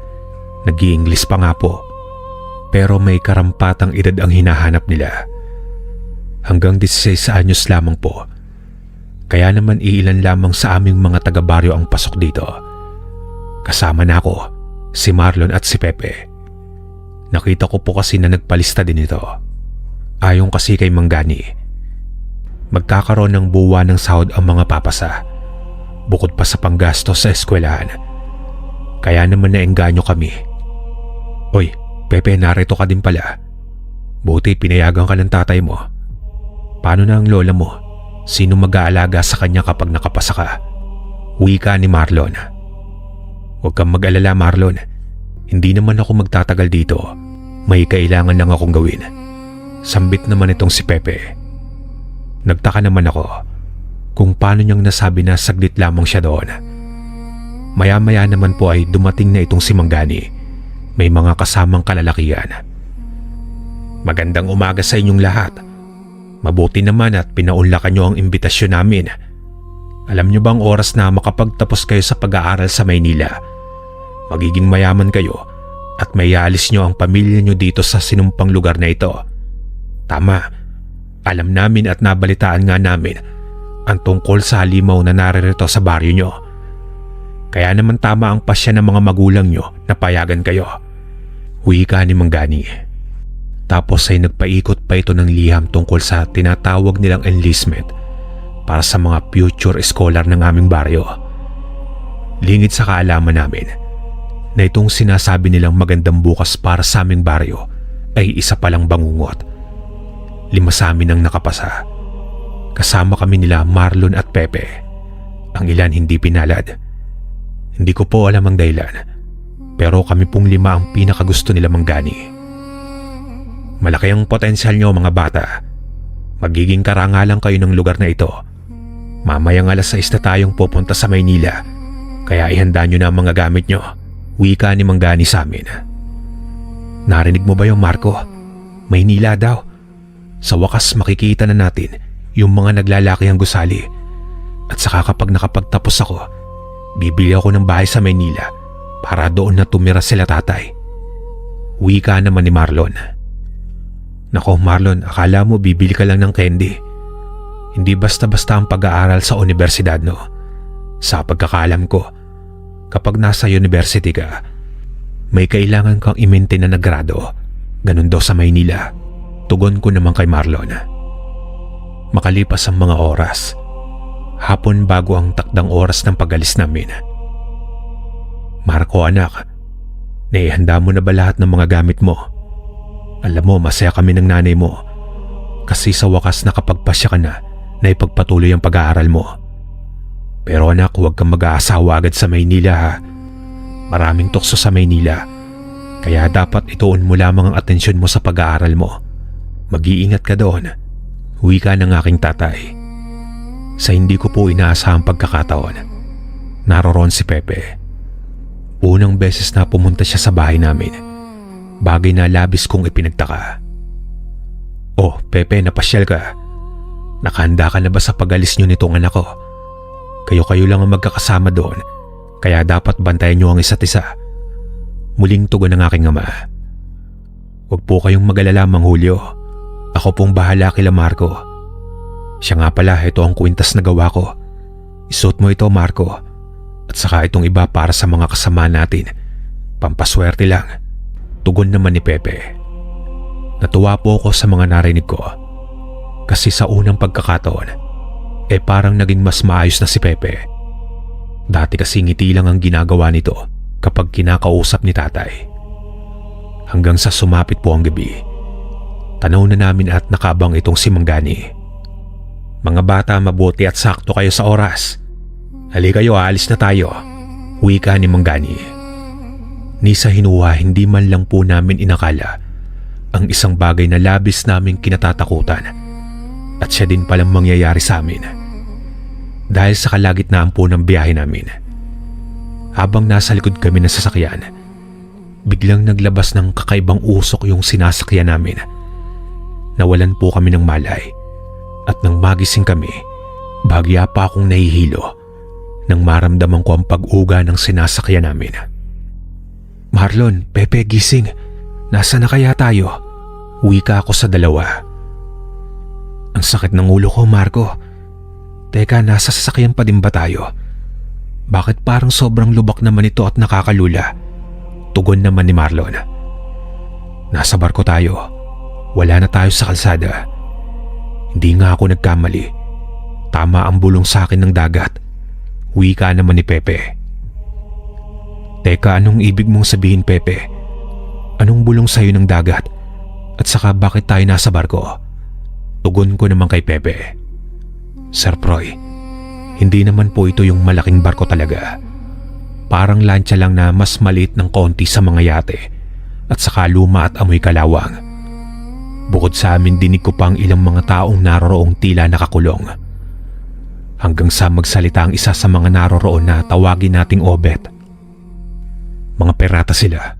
Nag-i-English pa nga po, pero may karampatang edad ang hinahanap nila. Hanggang 16 anyos lamang po. Kaya naman iilan lamang sa aming mga taga-baryo ang pasok dito. Kasama na ako, si Marlon at si Pepe. Nakita ko po kasi na nagpalista din ito. Ayon kasi kay Mang Gani, magkakaroon ng buwa ng sahod ang mga papasa, bukod pa sa panggastos sa eskwelahan. Kaya naman naengganyo kami. Oy, Pepe, narito ka din pala. Buti pinayagan ka ng tatay mo. Paano na ang lola mo? Sino mag-aalaga sa kanya kapag nakapasa ka? Wika ni Marlon. Huwag kang mag-alala, Marlon. Hindi naman ako magtatagal dito. May kailangan lang akong gawin. Sambit naman itong si Pepe. Nagtaka naman ako kung paano niyang nasabi na saglit lamang siya doon. Maya-maya naman po ay dumating na itong si Mang Gani. May mga kasamang kalalakihan. Magandang umaga sa inyong lahat. Mabuti naman at pinaunlakan niyo ang imbitasyon namin. Alam niyo bang oras na makapagtapos kayo sa pag-aaral sa Maynila? Magiging mayaman kayo at may alis niyo ang pamilya niyo dito sa sinumpang lugar na ito. Tama, alam namin at nabalitaan nga namin ang tungkol sa halimaw na naririto sa baryo nyo. Kaya naman tama ang pasya ng mga magulang nyo na payagan kayo. Wika ni Mang Gani. Tapos ay nagpaikot pa ito ng liham tungkol sa tinatawag nilang enlistment para sa mga future scholar ng aming baryo. Lingid sa kaalaman namin na itong sinasabi nilang magandang bukas para sa aming baryo ay isa palang bangungot. 5 sa amin ang nakapasa. Kasama kami nila Marlon at Pepe. Ang ilan hindi pinalad. Hindi ko po alam ang dahilan, pero kami pong 5 ang pinakagusto nila Mang Gani. Malaki ang potensyal nyo mga bata. Magiging karangalan kayo ng lugar na ito. Mamayang 6:00 na tayong pupunta sa Maynila, kaya ihanda nyo na ang mga gamit nyo. Wika ni Mang Gani sa amin. Narinig mo ba yung Marco? Maynila daw. Sa wakas makikita na natin yung mga naglalaki ang gusali. At saka kapag nakapagtapos ako, bibili ako ng bahay sa Maynila para doon na tumira sila tatay. Wika naman ni Marlon. Nako Marlon, akala mo bibili ka lang ng candy. Hindi basta-basta ang pag-aaral sa universidad, no? Sa pagkakalam ko, kapag nasa university ka, may kailangan kang i-maintain na grado. Ganun daw sa Maynila. Tugon ko naman kay Marlon. Makalipas ang mga oras, hapon bago ang takdang oras ng pag-alis namin. Marco anak, naihanda mo na ba lahat ng mga gamit mo? Alam mo, masaya kami ng nanay mo kasi sa wakas nakapagpasya ka na ipagpatuloy ang pag-aaral mo. Pero anak, huwag kang mag-aasawa agad sa Maynila ha. Maraming tukso sa Maynila, kaya dapat ituon mo lamang ang atensyon mo sa pag-aaral mo. Mag-iingat ka doon. Wika ng aking tatay. Sa hindi ko po inaasahang pagkakataon, naroon si Pepe. Unang beses na pumunta siya sa bahay namin, bagay na labis kong ipinagtaka. "Oh, Pepe, napasyal ka. Nakahanda ka na ba sa pag-alis niyo nitong anak ko? Kayo-kayo lang ang magkakasama doon, kaya dapat bantayan niyo ang isa't isa." Muling tugon ng aking ama. "Huwag po kayong mag-alala, Mang Julio. Ako pong bahala kila Marco. Siya nga pala, ito ang kwintas na gawa ko. Isuot mo ito, Marco. At saka itong iba para sa mga kasama natin. Pampaswerte lang." Tugon naman ni Pepe. Natuwa po ako sa mga narinig ko. Kasi sa unang pagkakataon, parang naging mas maayos na si Pepe. Dati kasi ngiti lang ang ginagawa nito kapag kinakausap ni tatay. Hanggang sa sumapit po ang gabi, tanaw na namin at nakabang itong si Manggani. "Mga bata, mabuti at sakto kayo sa oras. Halika kayo, aalis na tayo," wika ni Manggani. Ni sa hinuha, hindi man lang po namin inakala ang isang bagay na labis naming kinatatakutan at siya din palang mangyayari sa amin. Dahil sa kalagitnaan po ng biyahe namin, habang nasa likod kami ng sasakyan, biglang naglabas ng kakaibang usok yung sinasakyan namin. Nawalan po kami ng malay at nang magising kami, bahagya pa akong nahihilo nang maramdaman ko ang pag-uga ng sinasakyan namin. "Marlon, Pepe, gising. Nasa na kaya tayo?" Wika ako sa dalawa. "Ang sakit ng ulo ko, Marco. Teka, nasa sasakyan pa din ba tayo? Bakit parang sobrang lubak naman ito at nakakalula?" Tugon naman ni Marlon. "Nasa barko tayo. Wala na tayo sa kalsada. Hindi nga ako nagkamali. Tama ang bulong sa akin ng dagat." Wika naman ni Pepe. "Teka, anong ibig mong sabihin, Pepe? Anong bulong sa'yo ng dagat? At saka bakit tayo nasa barko?" Tugon ko naman kay Pepe. "Sir Proy, hindi naman po ito yung malaking barko talaga. Parang lancha lang na mas maliit ng konti sa mga yate at saka luma at amoy kalawang. Bukod sa amin, dinig ko pang ilang mga taong naroroong tila nakakulong. Hanggang sa magsalita ang isa sa mga naroroon na tawagin nating Obet. Mga pirata sila,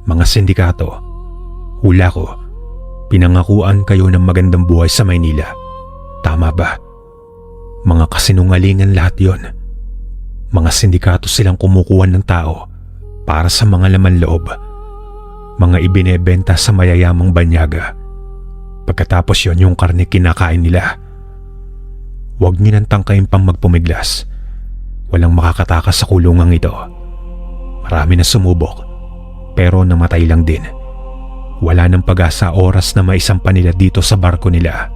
mga sindikato. Hula ko, pinangakuan kayo ng magandang buhay sa Maynila. Tama ba? Mga kasinungalingan lahat yon. Mga sindikato silang kumukuha ng tao para sa mga laman loob. Mga ibinebenta sa mayayamang banyaga. Pagkatapos yon, yung karne kinakain nila. Huwag niyo nang tangkain pang magpumiglas. Walang makakatakas sa kulungang ito. Marami na sumubok, pero namatay lang din. Wala nang pag-asa oras na maisampa nila dito sa barko nila."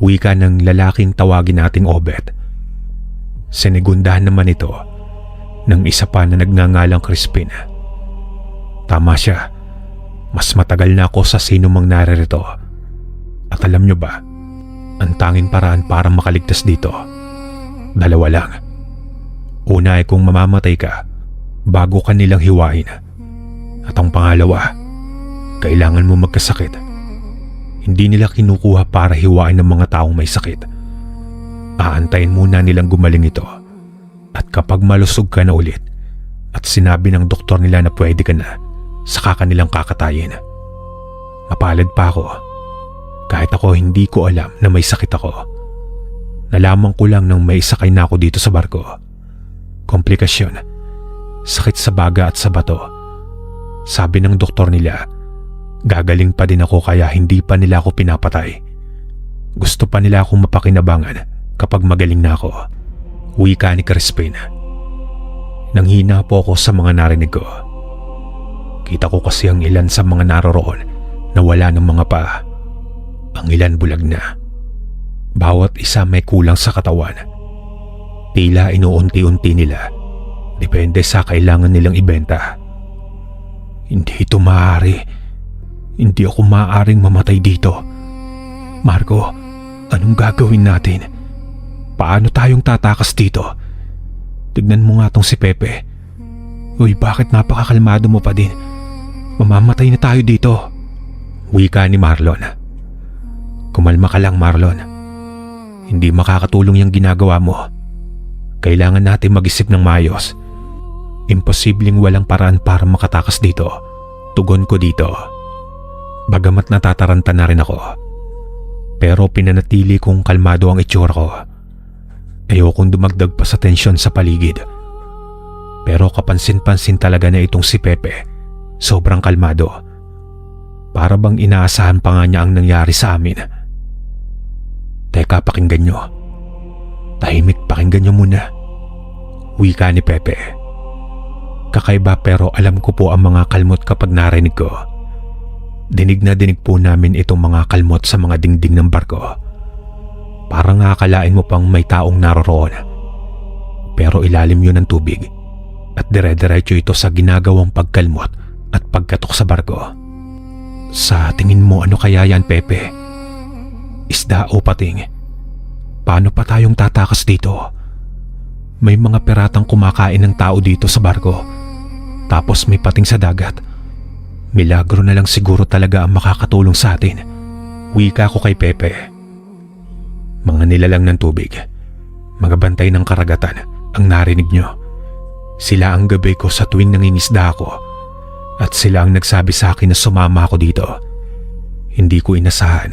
Wika ng lalaking tawagin nating Obet. Sinigundahan naman ito ng isa pa na nagngangalang Crispin. Tama siya. Mas matagal na ako sa sino mang naririto. At alam nyo ba, ang tanging paraan para makaligtas dito, dalawa lang. Una ay kung mamamatay ka bago ka nilang hiwain. At ang pangalawa, kailangan mo magkasakit. Hindi nila kinukuha para hiwain ng mga taong may sakit. Aantayin muna nilang gumaling ito. At kapag malusog ka na ulit at sinabi ng doktor nila na pwede ka na, saka kanilang kakatayin. Mapalad pa ako. Kahit ako hindi ko alam na may sakit ako. Nalaman ko lang nang may sakay na ako dito sa barko. Komplikasyon. Sakit sa baga at sa bato. Sabi ng doktor nila, gagaling pa din ako kaya hindi pa nila ako pinapatay. Gusto pa nila akong mapakinabangan kapag magaling na ako. Wika ni Crispin. Nanghina po ako sa mga narinig ko. Kita ko kasi ang ilan sa mga naroroon na wala ng mga paa. Ang ilan bulag na. Bawat isa may kulang sa katawan. Tila inuunti-unti nila. Depende sa kailangan nilang ibenta. Hindi ito maaari. Hindi ako maaaring mamatay dito. Marco, anong gagawin natin? Paano tayong tatakas dito? Tignan mo nga tong si Pepe. Uy, bakit napakakalmado mo pa din? Mamamatay na tayo dito. Wika ni Marlon. Kumalma ka lang, Marlon. Hindi makakatulong yung ginagawa mo. Kailangan natin mag-isip ng maayos. Imposibleng walang paraan para makatakas dito. Tugon ko dito. Bagamat natataranta na rin ako. Pero pinanatili kong kalmado ang itsura ko. Ayokong dumagdag pa sa tensyon sa paligid. Pero kapansin-pansin talaga na itong si Pepe. Sobrang kalmado. Para bang inaasahan pa nga niya ang nangyari sa amin. Teka, pakinggan nyo. Tahimik, pakinggan nyo muna. Wika ni Pepe. Kakaiba pero alam ko po ang mga kalmot kapag narinig ko. Dinig na dinig po namin itong mga kalmot sa mga dingding ng barko. Parang akalain mo pang may taong naroroon. Pero ilalim yun ng tubig at dire-diretso ito sa ginagawang pagkalmot at pagkatok sa barko. Sa tingin mo ano kaya yan, Pepe? Isda o pating? Paano pa tayong tatakas dito? May mga piratang kumakain ng tao dito sa barko. Tapos may pating sa dagat. Milagro na lang siguro talaga ang makakatulong sa atin. Wika ko kay Pepe. Mga nilalang ng tubig, mga bantay ng karagatan ang narinig nyo. Sila ang gabay ko sa tuwing nangingisda ako at sila ang nagsabi sa akin na sumama ako dito. Hindi ko inasahan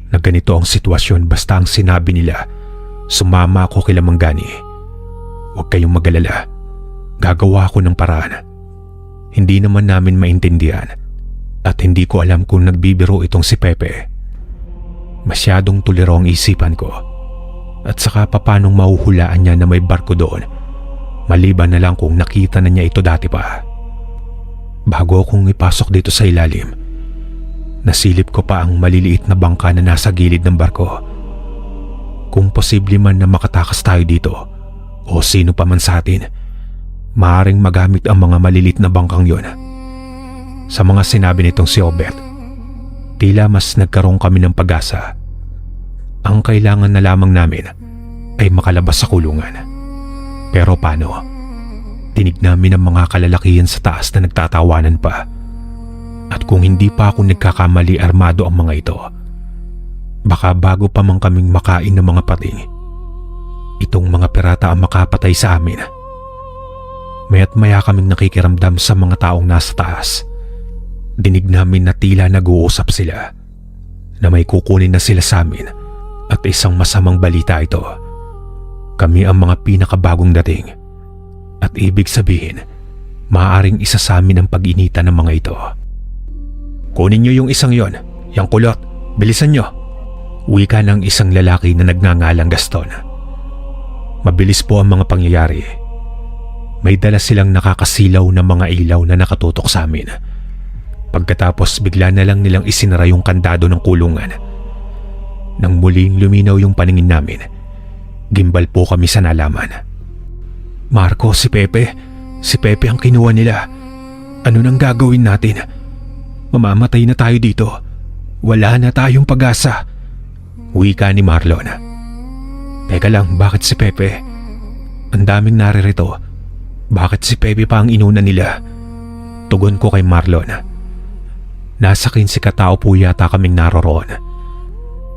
na ganito ang sitwasyon basta ang sinabi nila, sumama ako kila Manggani. Huwag kayong mag-alala, gagawa ako ng paraan. Hindi naman namin maintindihan at hindi ko alam kung nagbibiro itong si Pepe. Masyadong tuliro ang isipan ko at saka papanong mahuhulaan niya na may barko doon maliban na lang kung nakita na niya ito dati pa. Bago akong ipasok dito sa ilalim, nasilip ko pa ang maliliit na bangka na nasa gilid ng barko. Kung posible man na makatakas tayo dito o sino pa man sa atin, maaaring magamit ang mga maliliit na bangkang yon. Sa mga sinabi nitong si Obet, tila mas nagkaroon kami ng pag-asa. Ang kailangan na lamang namin ay makalabas sa kulungan. Pero paano? Tinig namin ang mga kalalakihan sa taas na nagtatawanan pa. At kung hindi pa ako nagkakamali, armado ang mga ito. Baka bago pa man kaming makain ng mga pating, itong mga pirata ang makapatay sa amin. Maya't maya kaming nakikiramdam sa mga taong nasa taas. Dinig namin na tila nag-uusap sila na may kukunin na sila sa amin at isang masamang balita ito. Kami ang mga pinakabagong dating at ibig sabihin maaaring isa sa amin ang pag-initan ng mga ito. Kunin niyo yung isang yon, yung kulot, bilisan niyo. Wika ng isang lalaki na nagngangalang Gaston. Mabilis po ang mga pangyayari. May dala silang nakakasilaw na mga ilaw na nakatutok sa amin. Pagkatapos bigla na lang nilang isinara yung kandado ng kulungan. Nang muling luminaw yung paningin namin, gimbal po kami sa nalaman. Marco, si Pepe ang kinuha nila. Ano nang gagawin natin? Mamamatay na tayo dito. Wala na tayong pag-asa. Wika ni Marlon. Teka lang, bakit si Pepe? Ang daming naririto. Bakit si Pepe pa ang inuna nila? Tugon ko kay Marlon. Nasa 15 katao po yata kaming naroroon.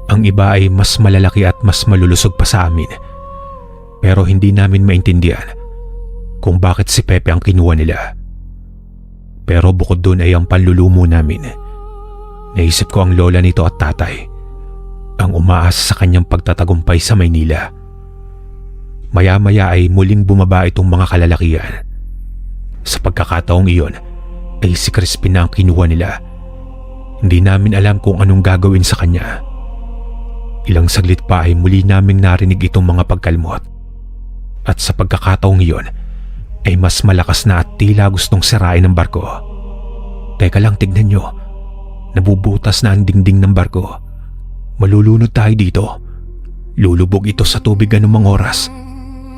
Ang iba ay mas malalaki at mas malulusog pa sa amin. Pero hindi namin maintindihan kung bakit si Pepe ang kinuha nila. Pero bukod dun ay ang panlulumo namin. Naisip ko ang lola nito at tatay, ang umaasa sa kanyang pagtatagumpay sa Maynila. Maya-maya ay muling bumaba itong mga kalalakihan. Sa pagkakataong iyon ay si Crispin na ang kinuha nila. Hindi namin alam kung anong gagawin sa kanya. Ilang saglit pa ay muli naming narinig itong mga pagkalmot. At sa pagkakataong iyon ay mas malakas na at tila gustong sirain ang barko. Teka lang, tignan nyo. Nabubutas na ang dingding ng barko. Malulunod tayo dito. Lulubog ito sa tubig anumang oras.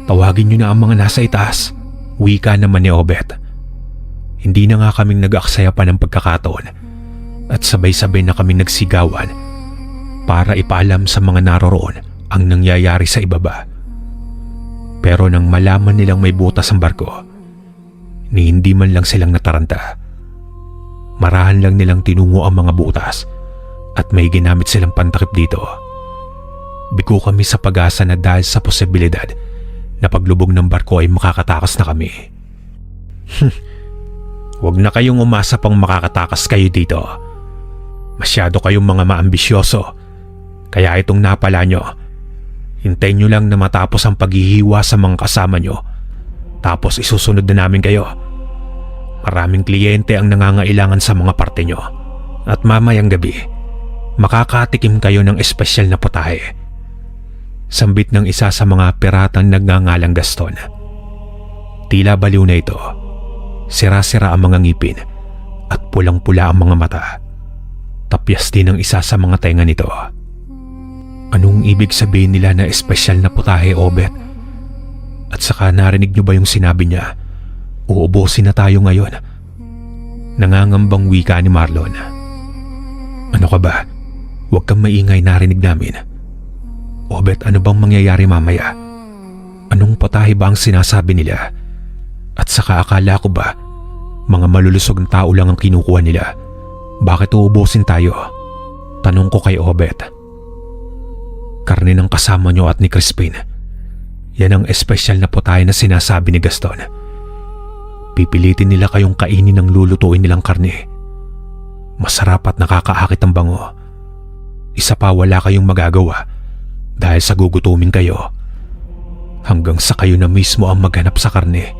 Tawagin nyo na ang mga nasa itaas. Wika naman ni Obet. Hindi na nga kaming nag-aksaya pa ng pagkakataon at sabay-sabay na kaming nagsigawan para ipaalam sa mga naroroon ang nangyayari sa ibaba. Pero nang malaman nilang may butas ang barko, ni hindi man lang silang nataranta. Marahan lang nilang tinungo ang mga butas at may ginamit silang pantakip dito. Bigo kami sa pag-asa na dahil sa posibilidad na paglubog ng barko ay makakatakas na kami. Huwag na kayong umasa pang makakatakas kayo dito. Masyado kayong mga maambisyoso. Kaya itong napala nyo, hintayin nyo lang na matapos ang paghihiwa sa mga kasama nyo. Tapos isusunod na namin kayo. Maraming kliyente ang nangangailangan sa mga parte nyo. At mamayang gabi, makakatikim kayo ng espesyal na putahe. Sambit ng isa sa mga piratang nagngangalang Gaston. Tila baliw na ito. Sira-sira ang mga ngipin at pulang-pula ang mga mata. Tapyas din ang isa sa mga tenga nito. Anong ibig sabihin nila na espesyal na putahe, Obet? At saka narinig nyo ba yung sinabi niya, uubusin na tayo ngayon? Nangangambang wika ni Marlon. Ano ka ba? Huwag kang maingay, narinig namin. Obet, ano bang mangyayari mamaya? Anong putahe ba ang sinasabi nila? At saka akala ko ba, mga malulusog na tao lang ang kinukuha nila? Bakit uubusin tayo? Tanong ko kay Obet. Karne ng kasama nyo at ni Crispin. Yan ang espesyal na putahe na sinasabi ni Gaston. Pipilitin nila kayong kainin ng lulutuin nilang karne. Masarap at nakakaakit ang bango. Isa pa, wala kayong magagawa dahil sa gugutumin kayo. Hanggang sa kayo na mismo ang maghanap sa karne.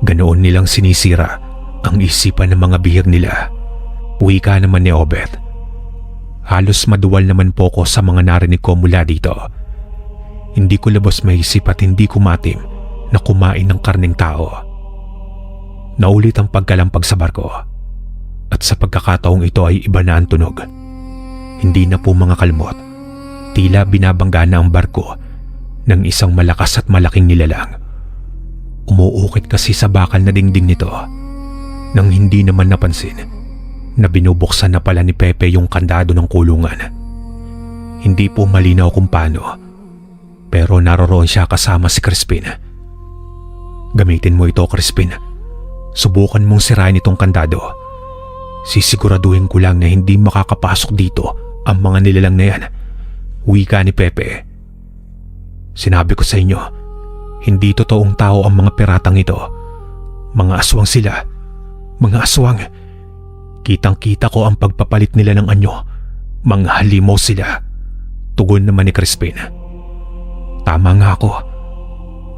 Ganoon nilang sinisira ang isipan ng mga bihag nila. Wika naman ni Obet. Halos maduwal naman po ko sa mga narinig ko mula dito. Hindi ko labos maisip at hindi ko matim na kumain ng karneng tao. Naulit ang pagkalampag sa barko. At sa pagkakataong ito ay iba na ang tunog. Hindi na po mga kalmot. Tila binabangga na ang barko ng isang malakas at malaking nilalang. Umuukit kasi sa bakal na dingding nito nang hindi naman napansin na binubuksan na pala ni Pepe yung kandado ng kulungan. Hindi po malinaw kung paano, pero naroroon siya kasama si Crispin. Gamitin mo ito, Crispin. Subukan mong sirain itong kandado. Sisiguraduhin ko lang na hindi makakapasok dito ang mga nilalang na yan. Wika ni Pepe. Sinabi ko sa inyo, hindi totoong tao ang mga piratang ito. Mga aswang sila. Mga aswang. Kitang-kita ko ang pagpapalit nila ng anyo. Mga halimaw sila. Tugon naman ni Crispin. Tama nga ako.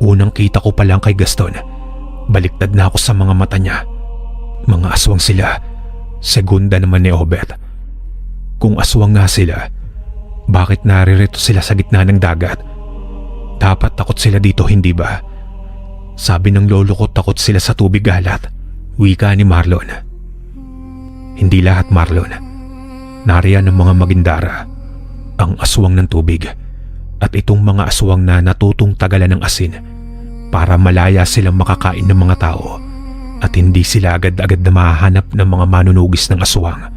Unang kita ko pa lang kay Gaston. Baliktad na ako sa mga mata niya. Mga aswang sila. Segunda naman ni Obet. Kung aswang nga sila, bakit naririto sila sa gitna ng dagat? Dapat takot sila dito, hindi ba? Sabi ng lolo ko takot sila sa tubig galat. Wika ni Marlon. Hindi lahat, Marlon. Nariyan ang mga magindara, ang aswang ng tubig, at itong mga aswang na natutong tagalan ng asin para malaya silang makakain ng mga tao at hindi sila agad-agad na mahahanap ng mga manunugis ng aswang.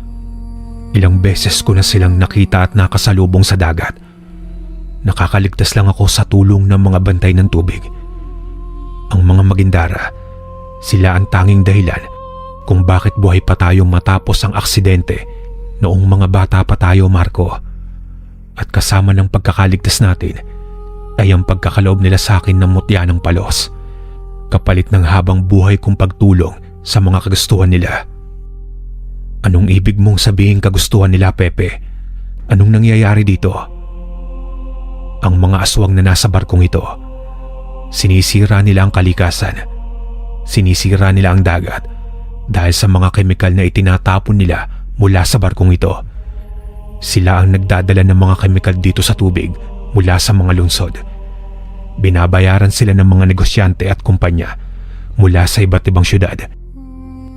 Ilang beses ko na silang nakita at nakasalubong sa dagat. Nakakaligtas lang ako sa tulong ng mga bantay ng tubig. Ang mga magindara, sila ang tanging dahilan kung bakit buhay pa tayo matapos ang aksidente noong mga bata pa tayo, Marco. At kasama ng pagkakaligtas natin ay ang pagkakaloob nila sa akin ng mutya ng palos, kapalit ng habang buhay kong pagtulong sa mga kagustuhan nila. Anong ibig mong sabihin kagustuhan nila, Pepe? Anong nangyayari dito? Ang mga aswang na nasa barkong ito, sinisira nila ang kalikasan. Sinisira nila ang dagat dahil sa mga kemikal na itinatapon nila mula sa barkong ito. Sila ang nagdadala ng mga kemikal dito sa tubig mula sa mga lungsod. Binabayaran sila ng mga negosyante at kumpanya mula sa iba't ibang syudad.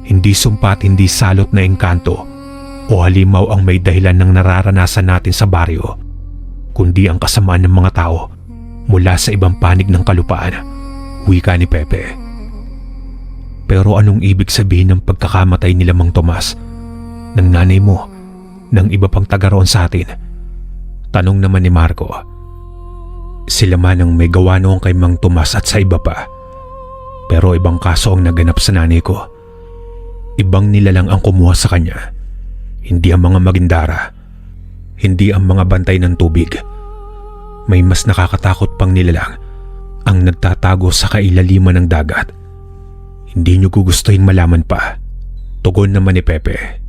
Hindi sumpat, hindi salot na engkanto o halimaw ang may dahilan ng nararanasan natin sa baryo, kundi ang kasamaan ng mga tao mula sa ibang panig ng kalupaan. Wika ni Pepe. Pero anong ibig sabihin ng pagkakamatay nila Mang Tomas, ng nanay mo, ng iba pang taga roon sa atin? Tanong naman ni Marco. Sila man ang may gawa noon kay Mang Tomas at sa iba pa. Pero ibang kaso ang naganap sa nanay ko. Ibang nilalang ang kumuha sa kanya. Hindi ang mga magindara. Hindi ang mga bantay ng tubig. May mas nakakatakot pang nilalang ang nagtatago sa kailaliman ng dagat. Hindi niyo gugustuhin malaman pa. Tugon naman ni Pepe.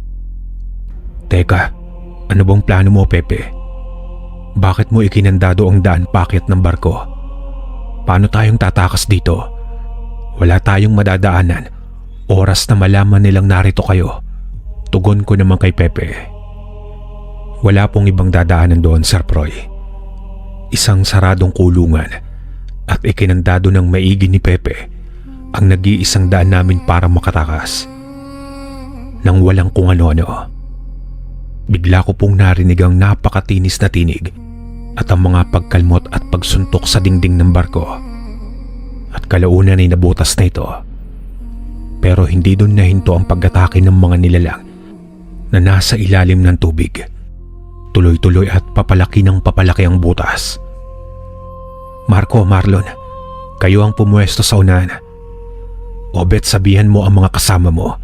Teka, ano bang plano mo, Pepe? Bakit mo ikinandado ang daan paakyat ng barko? Paano tayong tatakas dito? Wala tayong madadaanan. Oras na malaman nilang narito kayo. Tugon ko naman kay Pepe. Wala pong ibang dadaanan doon, Sir Proy. Isang saradong kulungan at ikinandado ng maigi ni Pepe ang nag-iisang daan namin para makatakas. Nang walang kung ano-ano, bigla ko pong narinig ang napakatinis na tinig at ang mga pagkalmot at pagsuntok sa dingding ng barko. At kalaunan ay nabutas na ito. Pero hindi doon nahinto ang pag-atake ng mga nilalang na nasa ilalim ng tubig. Tuloy-tuloy at papalaki ng papalaki ang butas. Marco, Marlon, kayo ang pumuesto sa unahan. Obet, sabihan mo ang mga kasama mo.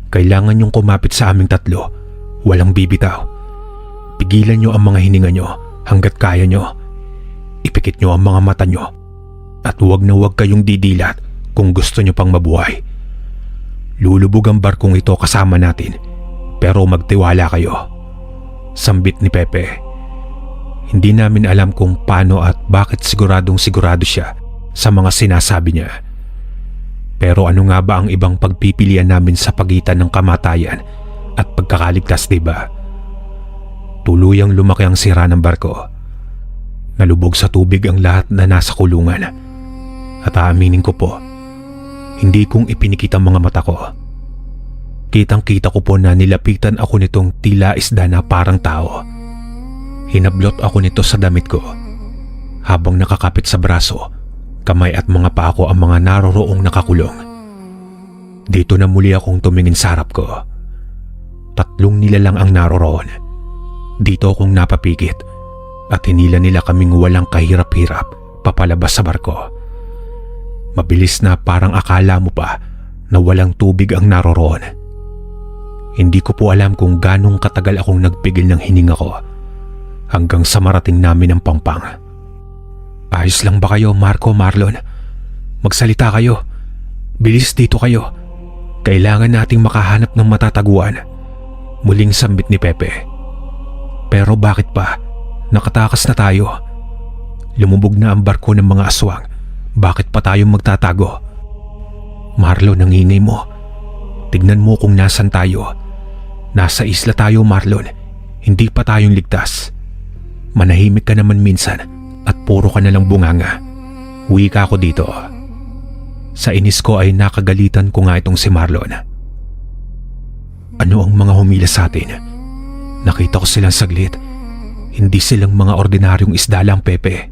Kailangan niyong kumapit sa aming tatlo. Walang bibitaw. Pigilan niyo ang mga hininga niyo hanggat kaya niyo. Ipikit niyo ang mga mata niyo. At huwag na huwag kayong didilat kung gusto niyo pang mabuhay. Lulubog ang barkong ito kasama natin, pero magtiwala kayo. Sambit ni Pepe. Hindi namin alam kung paano at bakit siguradong sigurado siya sa mga sinasabi niya. Pero ano nga ba ang ibang pagpipilian namin sa pagitan ng kamatayan at pagkakaligtas, diba? Tuluyang lumaki ang sira ng barko. Nalubog sa tubig ang lahat na nasa kulungan. At aaminin ko po, hindi kong ipinikit ang mga mata ko. Kitang-kita ko po na nilapitan ako nitong tila isda na parang tao. Hinablot ako nito sa damit ko. Habang nakakapit sa braso, kamay at mga paa ko ang mga naroroong nakakulong. Dito na muli akong tumingin sa harap ko. 3 nilalang ang naroroon. Dito akong napapikit at hinila nila kaming walang kahirap-hirap papalabas sa barko. Mabilis na parang akala mo pa na walang tubig ang naroroon. Hindi ko po alam kung ganong katagal akong nagpigil ng hininga ko hanggang sa marating namin ang Pampang. Ayos lang ba kayo, Marco, Marlon? Magsalita kayo. Bilis dito kayo. Kailangan nating makahanap ng matataguan. Muling sambit ni Pepe. Pero bakit pa? Nakatakas na tayo. Lumubog na ang barko ng mga aswang. Bakit pa tayo magtatago? Marlon, ang ingay mo. Tignan mo kung nasan tayo. Nasa isla tayo, Marlon. Hindi pa tayong ligtas. Manahimik ka naman minsan at puro ka nalang bunganga. Uwi ka ako dito. Sa inis ko ay nakagalitan ko nga itong si Marlon. Ano ang mga humila sa atin? Nakita ko silang saglit. Hindi silang mga ordinaryong isda lang, Pepe.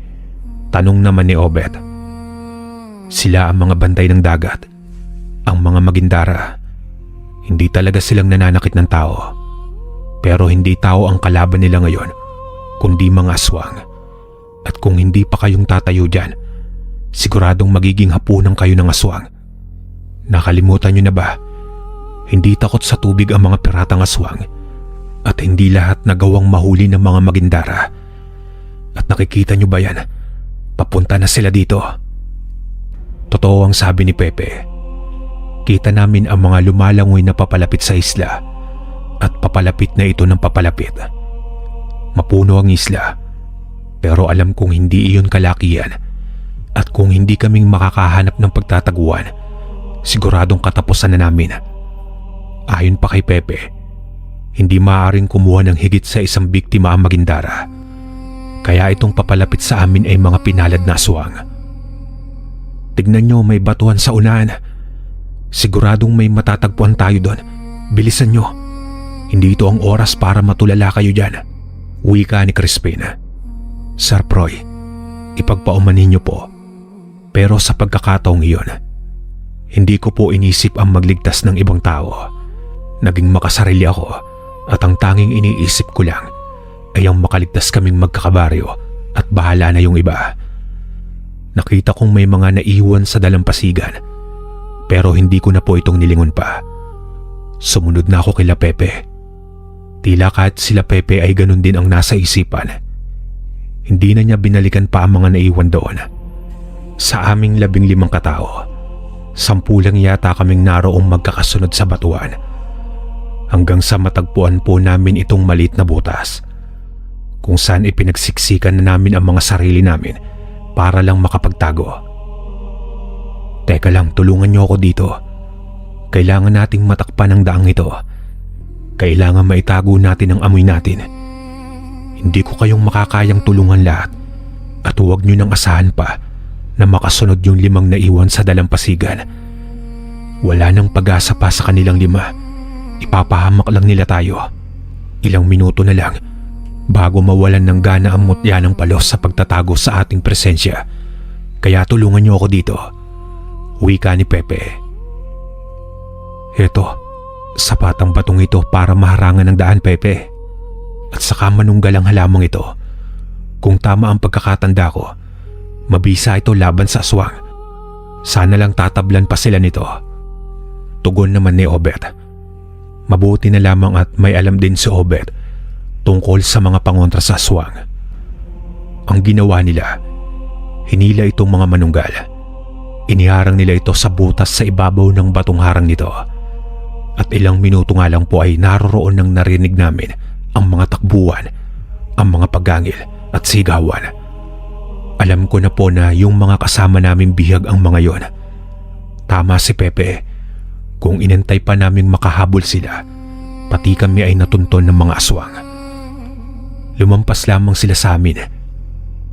Tanong naman ni Obet. Sila ang mga bantay ng dagat. Ang mga magindara. Hindi talaga silang nananakit ng tao. Pero hindi tao ang kalaban nila ngayon, kundi mga aswang. At kung hindi pa kayong tatayo dyan, siguradong magiging hapunan kayo ng aswang. Nakalimutan nyo na ba? Hindi takot sa tubig ang mga piratang aswang. At hindi lahat nagawang mahuli ng mga magindara. At nakikita nyo ba yan? Papunta na sila dito. Totoo ang sabi ni Pepe. Kita namin ang mga lumalangoy na papalapit sa isla. At papalapit na ito ng papalapit. Mapuno ang isla. Pero alam kong hindi iyon kalakihan. At kung hindi kaming makakahanap ng pagtataguan, siguradong katapusan na namin. Ayon pa kay Pepe, hindi maaaring kumuha ng higit sa isang biktima ang magindara. Kaya itong papalapit sa amin ay mga pinalad na aswang. Tignan nyo, may batuhan sa unahan. Siguradong may matatagpuan tayo doon. Bilisan nyo. Hindi ito ang oras para matulala kayo dyan. Wika ni Crispin. Sir Proy, ipagpaumanin nyo po. Pero sa pagkakataong iyon, hindi ko po inisip ang magligtas ng ibang tao. Naging makasarili ako at ang tanging iniisip ko lang ay ang makaligtas kaming magkakabaryo at bahala na yung iba. Nakita kong may mga naiwan sa dalampasigan pero hindi ko na po itong nilingon pa. Sumunod na ako kila Pepe. Tila kahit sila Pepe ay ganun din ang nasa isipan. Hindi na niya binalikan pa ang mga naiwan doon. Sa aming 15 katao, 10 lang yata kaming naroong magkakasunod sa batuan. Hanggang sa matagpuan po namin itong maliit na butas kung saan ipinagsiksikan na namin ang mga sarili namin para lang makapagtago. Teka lang, tulungan niyo ako dito. Kailangan nating matakpan ang daang ito. Kailangan maitago natin ang amoy natin. Hindi ko kayong makakayang tulungan lahat at huwag niyo nang asahan pa na makasunod yung 5 naiwan sa dalampasigan. Wala nang pag-asa pa sa kanilang 5. Ipapahamak lang nila tayo. Ilang minuto na lang bago mawalan ng gana ang mutya ng palos sa pagtatago sa ating presensya. Kaya tulungan niyo ako dito. Wika ni Pepe. Heto, sapat ang batong ito para maharangan ng daan, Pepe. At saka manunggal ang halamang ito. Kung tama ang pagkakatanda ko, mabisa ito laban sa aswang. Sana lang tatablan pa sila nito. Tugon naman ni Obet. Mabuti na lamang at may alam din si Obet tungkol sa mga pangontra sa aswang. Ang ginawa nila, hinila itong mga manunggal. Iniharang nila ito sa butas sa ibabaw ng batong harang nito. At ilang minuto nga lang po ay naroroon nang narinig namin ang mga takbuhan, ang mga pagangil at sigawan. Alam ko na po na yung mga kasama namin bihag ang mga yon. Tama si Pepe. Kung inantay pa naming makahabol sila, pati kami ay natunton ng mga aswang. Lumampas lamang sila sa amin.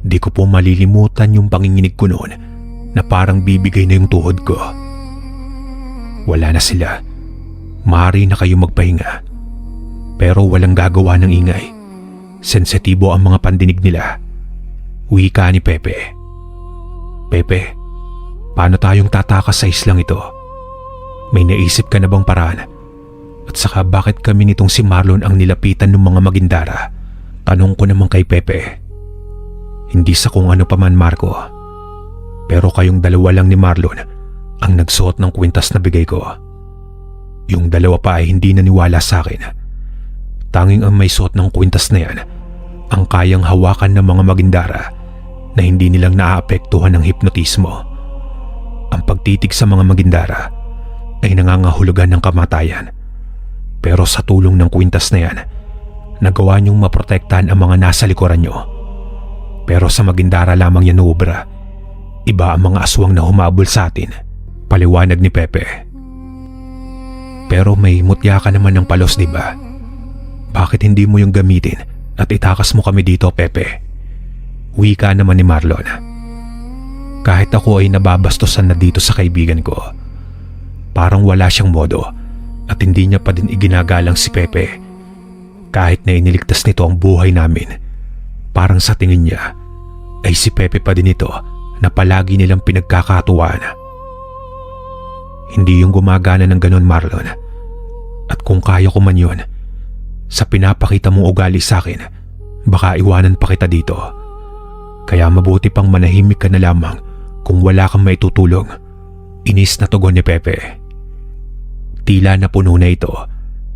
Di ko po malilimutan yung panginginig ko noon na parang bibigay na yung tuhod ko. Wala na sila. Maaari na kayo magpahinga. Pero walang gagawa ng ingay. Sensitibo ang mga pandinig nila. Wika ni Pepe. Pepe, paano tayong tatakas sa islang ito? May naisip ka na bang paraan? At saka bakit kami nitong si Marlon ang nilapitan ng mga magindara? Tanong ko naman kay Pepe. Hindi sa kung ano pa man, Marco. Pero kayong dalawa lang ni Marlon ang nagsuot ng kwintas na bigay ko. Yung dalawa pa ay hindi naniwala sa akin. Tanging ang may suot ng kwintas na yan ang kayang hawakan ng mga magindara na hindi nilang naaapektuhan ng hipnotismo. Ang pagtitig sa mga magindara ay nangangahulugan ng kamatayan. Pero sa tulong ng kwintas na yan, nagawa niyong maprotektahan ang mga nasa likuran niyo. Pero sa magindara lamang yan ubra. Iba ang mga aswang na humabol sa atin, paliwanag ni Pepe. Pero may mutya ka naman ng palos, di ba? Bakit hindi mo yung gamitin at itakas mo kami dito, Pepe? Wika naman ni Marlon. Kahit ako ay nababastosan na dito sa kaibigan ko, parang wala siyang modo at hindi niya pa din iginagalang si Pepe. Kahit na iniligtas nito ang buhay namin, parang sa tingin niya ay si Pepe pa din ito na palagi nilang pinagkakatuwaan. Hindi yung gumagana ng ganon, Marlon. At kung kaya ko man yun, sa pinapakita mong ugali sa akin, baka iwanan pa kita dito. Kaya mabuti pang manahimik ka na lamang kung wala kang maitutulong. Inis na tugon ni Pepe. Tila na puno na ito,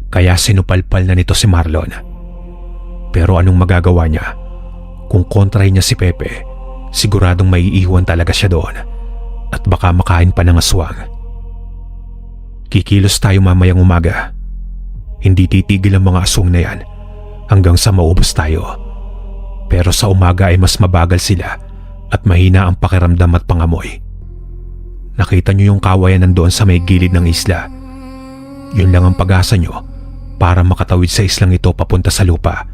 kaya sinupalpal na nito si Marlon. Pero anong magagawa niya? Kung kontrahin niya si Pepe, siguradong maiiwan talaga siya doon at baka makain pa ng aswang. Kikilos tayo mamayang umaga. Hindi titigil ang mga aswang na yan hanggang sa maubos tayo. Pero sa umaga ay mas mabagal sila at mahina ang pakiramdam at pangamoy. Nakita niyo yung kawayan nandoon sa may gilid ng isla. Yun lang ang pag-asa niyo para makatawid sa islang ito papunta sa lupa.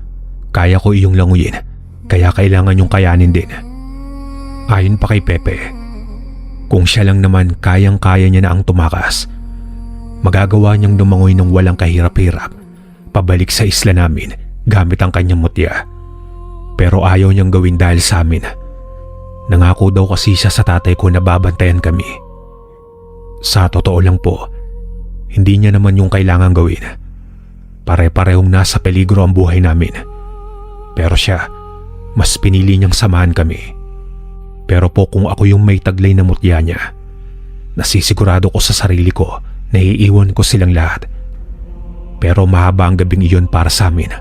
Kaya ko iyong languyin, kaya kailangan yung kayanin din. Ayon pa kay Pepe, kung siya lang naman kayang-kaya niya na ang tumakas, magagawa niyang lumangoy ng walang kahirap-hirap pabalik sa isla namin gamit ang kanyang mutya. Pero ayaw niyang gawin dahil sa amin. Nangako daw kasi siya sa tatay ko na babantayan kami. Sa totoo lang po, hindi niya naman yung kailangan gawin. Pare-parehong nasa peligro ang buhay namin. Pero siya, mas pinili niyang samahan kami. Pero po kung ako yung may taglay na mutya niya, nasisigurado ko sa sarili ko na iiwan ko silang lahat. Pero mahaba ang gabing iyon para sa amin.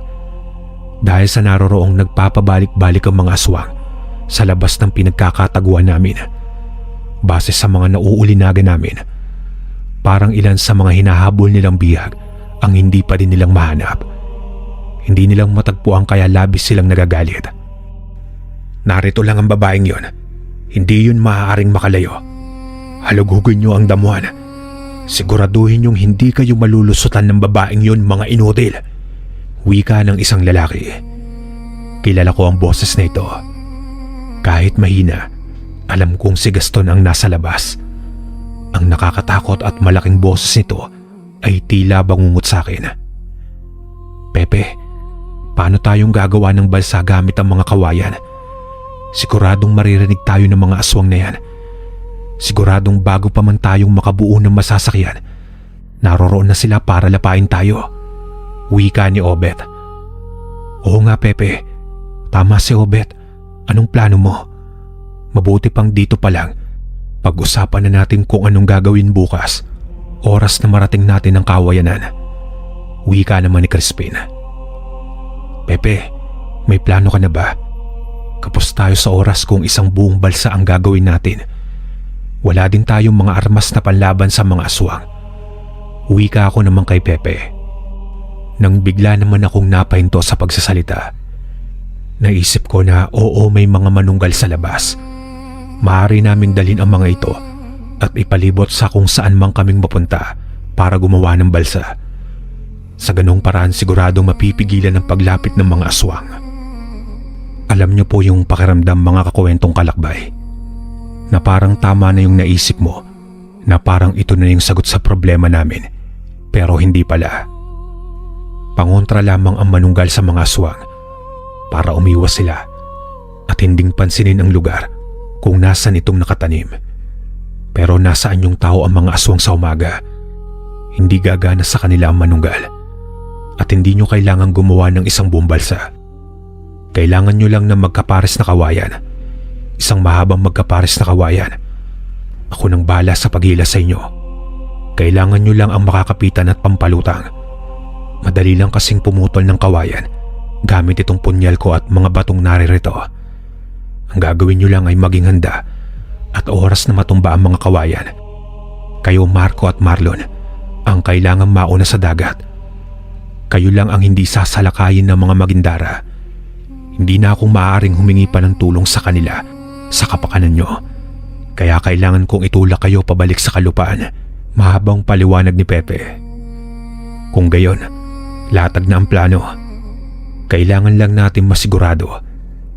Dahil sa naroroong nagpapabalik-balik ang mga aswang sa labas ng pinagkakataguan namin. Base sa mga nauulinagan namin Parang ilan sa mga hinahabol nilang bihag ang hindi pa din nilang mahanap. Hindi nilang matagpuan kaya labis silang nagagalit. Narito lang ang babaeng yon. Hindi yun maaaring makalayo. Halugugin niyo ang damuhan. Siguraduhin niyong hindi kayo malulusutan ng babaeng yon, mga inutil. Wika ng isang lalaki. Kilala ko ang boses na ito. Kahit mahina, alam kong si Gaston ang nasa labas. Ang nakakatakot at malaking boses nito ay tila bangungot sa akin. Pepe, paano tayong gagawa ng balsa gamit ang mga kawayan? Siguradong maririnig tayo ng mga aswang na yan. Siguradong bago pa man tayong makabuo ng masasakyan, naroroon na sila para lapain tayo. Wika ni Obet. Oo nga Pepe, tama si Obet. Anong plano mo? Mabuti pang dito pa lang. Pag-usapan na natin kung anong gagawin bukas. Oras na marating natin ang kawayanan. Wika naman ni Crispin. Pepe, may plano ka na ba? Kapos tayo sa oras kung isang buong balsa ang gagawin natin. Wala din tayong mga armas na panlaban sa mga aswang. Wika ako naman kay Pepe. Nang bigla naman akong napahinto sa pagsasalita. Naisip ko na oo, may mga manunggal sa labas. Maaari naming dalhin ang mga ito at ipalibot sa kung saan mang kaming mapunta para gumawa ng balsa. Sa ganong paraan siguradong mapipigilan ang paglapit ng mga aswang. Alam niyo po yung pakiramdam, mga kakwentong kalakbay, na parang tama na yung naisip mo, na parang ito na yung sagot sa problema namin, pero hindi pala. Pangontra lamang ang manunggal sa mga aswang para umiwas sila at hinding pansinin ang lugar kung nasan itong nakatanim. Pero nasaan yung tao ang mga aswang sa umaga? Hindi gagana sa kanila ang manunggal. At hindi nyo kailangan gumawa ng isang buong balsa. Kailangan nyo lang ng magkapares na kawayan. Isang mahabang magkapares na kawayan. Ako nang bahala sa paghila sa inyo. Kailangan nyo lang ang makakapitan at pampalutang. Madali lang kasing pumutol ng kawayan gamit itong punyal ko at mga batong naririto. Ang gagawin nyo lang ay maging handa at oras na matumba ang mga kawayan. Kayo, Marco at Marlon, ang kailangan mauna sa dagat. Kayo lang ang hindi sasalakayin ng mga magindara. Hindi na akong maaaring humingi pa ng tulong sa kanila sa kapakanan nyo. Kaya kailangan kong itulak kayo pabalik sa kalupaan. Mahabang paliwanag ni Pepe. Kung gayon, latag na ang plano. Kailangan lang natin masigurado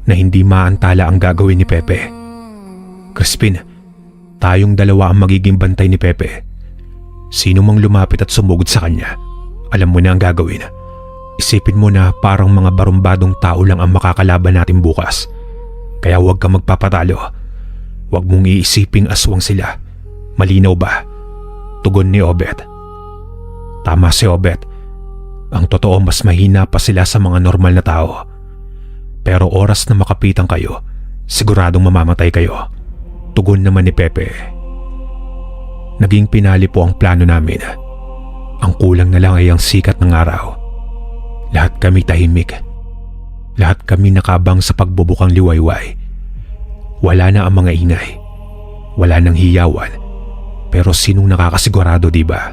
na hindi maantala ang gagawin ni Pepe. Crispin, tayong dalawa ang magiging bantay ni Pepe. Sino mang lumapit at sumugod sa kanya, alam mo na ang gagawin. Isipin mo na parang mga barumbadong tao lang ang makakalaban natin bukas. Kaya huwag kang magpapatalo. Huwag mong iisiping aswang sila. Malinaw ba? Tugon ni Obet. Tama si Obet. Ang totoo, mas mahina pa sila sa mga normal na tao. Pero oras na makapitan kayo, siguradong mamamatay kayo. Tugon naman ni Pepe. Naging pinali po ang plano namin. Ang kulang na lang ay ang sikat ng araw. Lahat kami tahimik. Lahat kami nakabang sa pagbubukang liwayway. Wala na ang mga ingay. Wala nang hiyawan. Pero sinong nakakasigurado, di ba?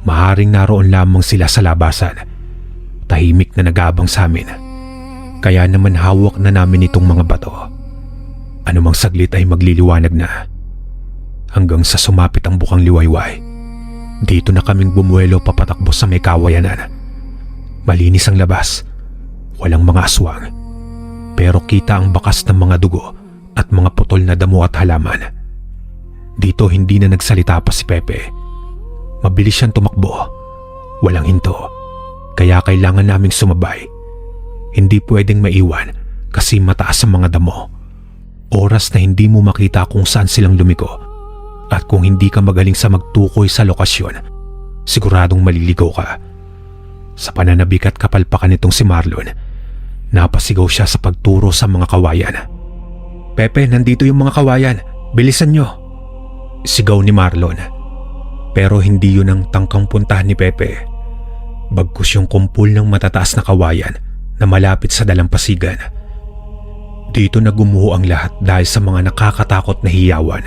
Maaaring naroon lamang sila sa labasan. Tahimik na nag-aabang sa amin. Kaya naman hawak na namin itong mga bato. Anumang saglit ay magliliwanag na. Hanggang sa sumapit ang bukang liwayway. Dito na kaming bumuelo papatakbo sa may kawayanan. Malinis ang labas. Walang mga aswang. Pero kita ang bakas ng mga dugo at mga putol na damo at halaman. Dito hindi na nagsalita pa si Pepe. Mabilis siyang tumakbo. Walang hinto. Kaya kailangan naming sumabay. Hindi pwedeng maiwan kasi mataas ang mga damo. Oras na hindi mo makita kung saan silang lumiko. At kung hindi ka magaling sa magtukoy sa lokasyon, siguradong maliligaw ka. Sa pananabik at kapalpakan nitong si Marlon, napasigaw siya sa pagturo sa mga kawayan. Pepe, nandito yung mga kawayan. Bilisan nyo. Sigaw ni Marlon. Pero hindi yun ang tangkang puntahan ni Pepe. Bagkus yung kumpul ng matataas na kawayan na malapit sa dalampasigan. Dito na gumuho ang lahat dahil sa mga nakakatakot na hiyawan.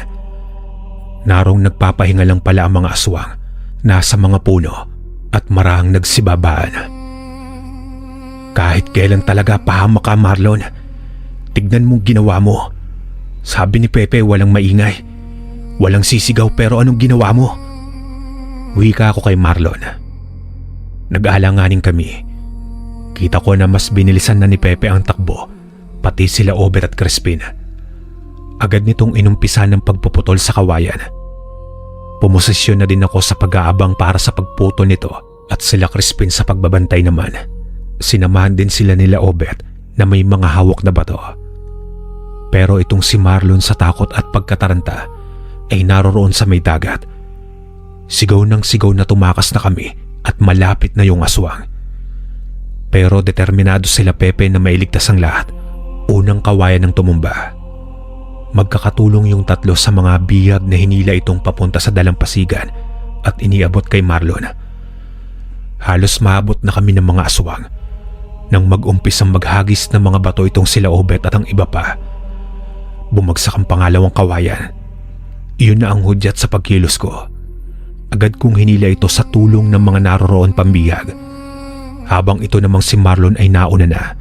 Narong nagpapahinga lang pala ang mga aswang, nasa mga puno at marahang nagsibabaan. Kahit kailan talaga pahamak ka, Marlon. Tignan mong ginawa mo. Sabi ni Pepe walang maingay, walang sisigaw, pero anong ginawa mo? Wika ako kay Marlon. Nag-aalanganin kami. Kita ko na mas binilisan na ni Pepe ang takbo, pati sila Obet at Crispin. Agad nitong inumpisa ng pagpuputol sa kawayan. Pumosisyon na din ako sa pag-aabang para sa pagputol nito at sila Crispin sa pagbabantay naman. Sinamahan din sila nila Obet na may mga hawak na bato. Pero itong si Marlon sa takot at pagkataranta ay naroroon sa may dagat. Sigaw ng sigaw na tumakas na kami at malapit na yung aswang. Pero determinado sila Pepe na mailigtas ang lahat. Unang kawayan ng tumumba. Magkakatulong yung tatlo sa mga bihag na hinila itong papunta sa dalampasigan at iniabot kay Marlon. Halos maabot na kami ng mga aswang nang mag-umpisang maghagis ng mga bato itong sila Obet at ang iba pa. Bumagsak ang pangalawang kawayan. Iyon na ang hudyat sa pagkilos ko. Agad kong hinila ito sa tulong ng mga naroroon pambihag. Habang ito namang si Marlon ay nauna na,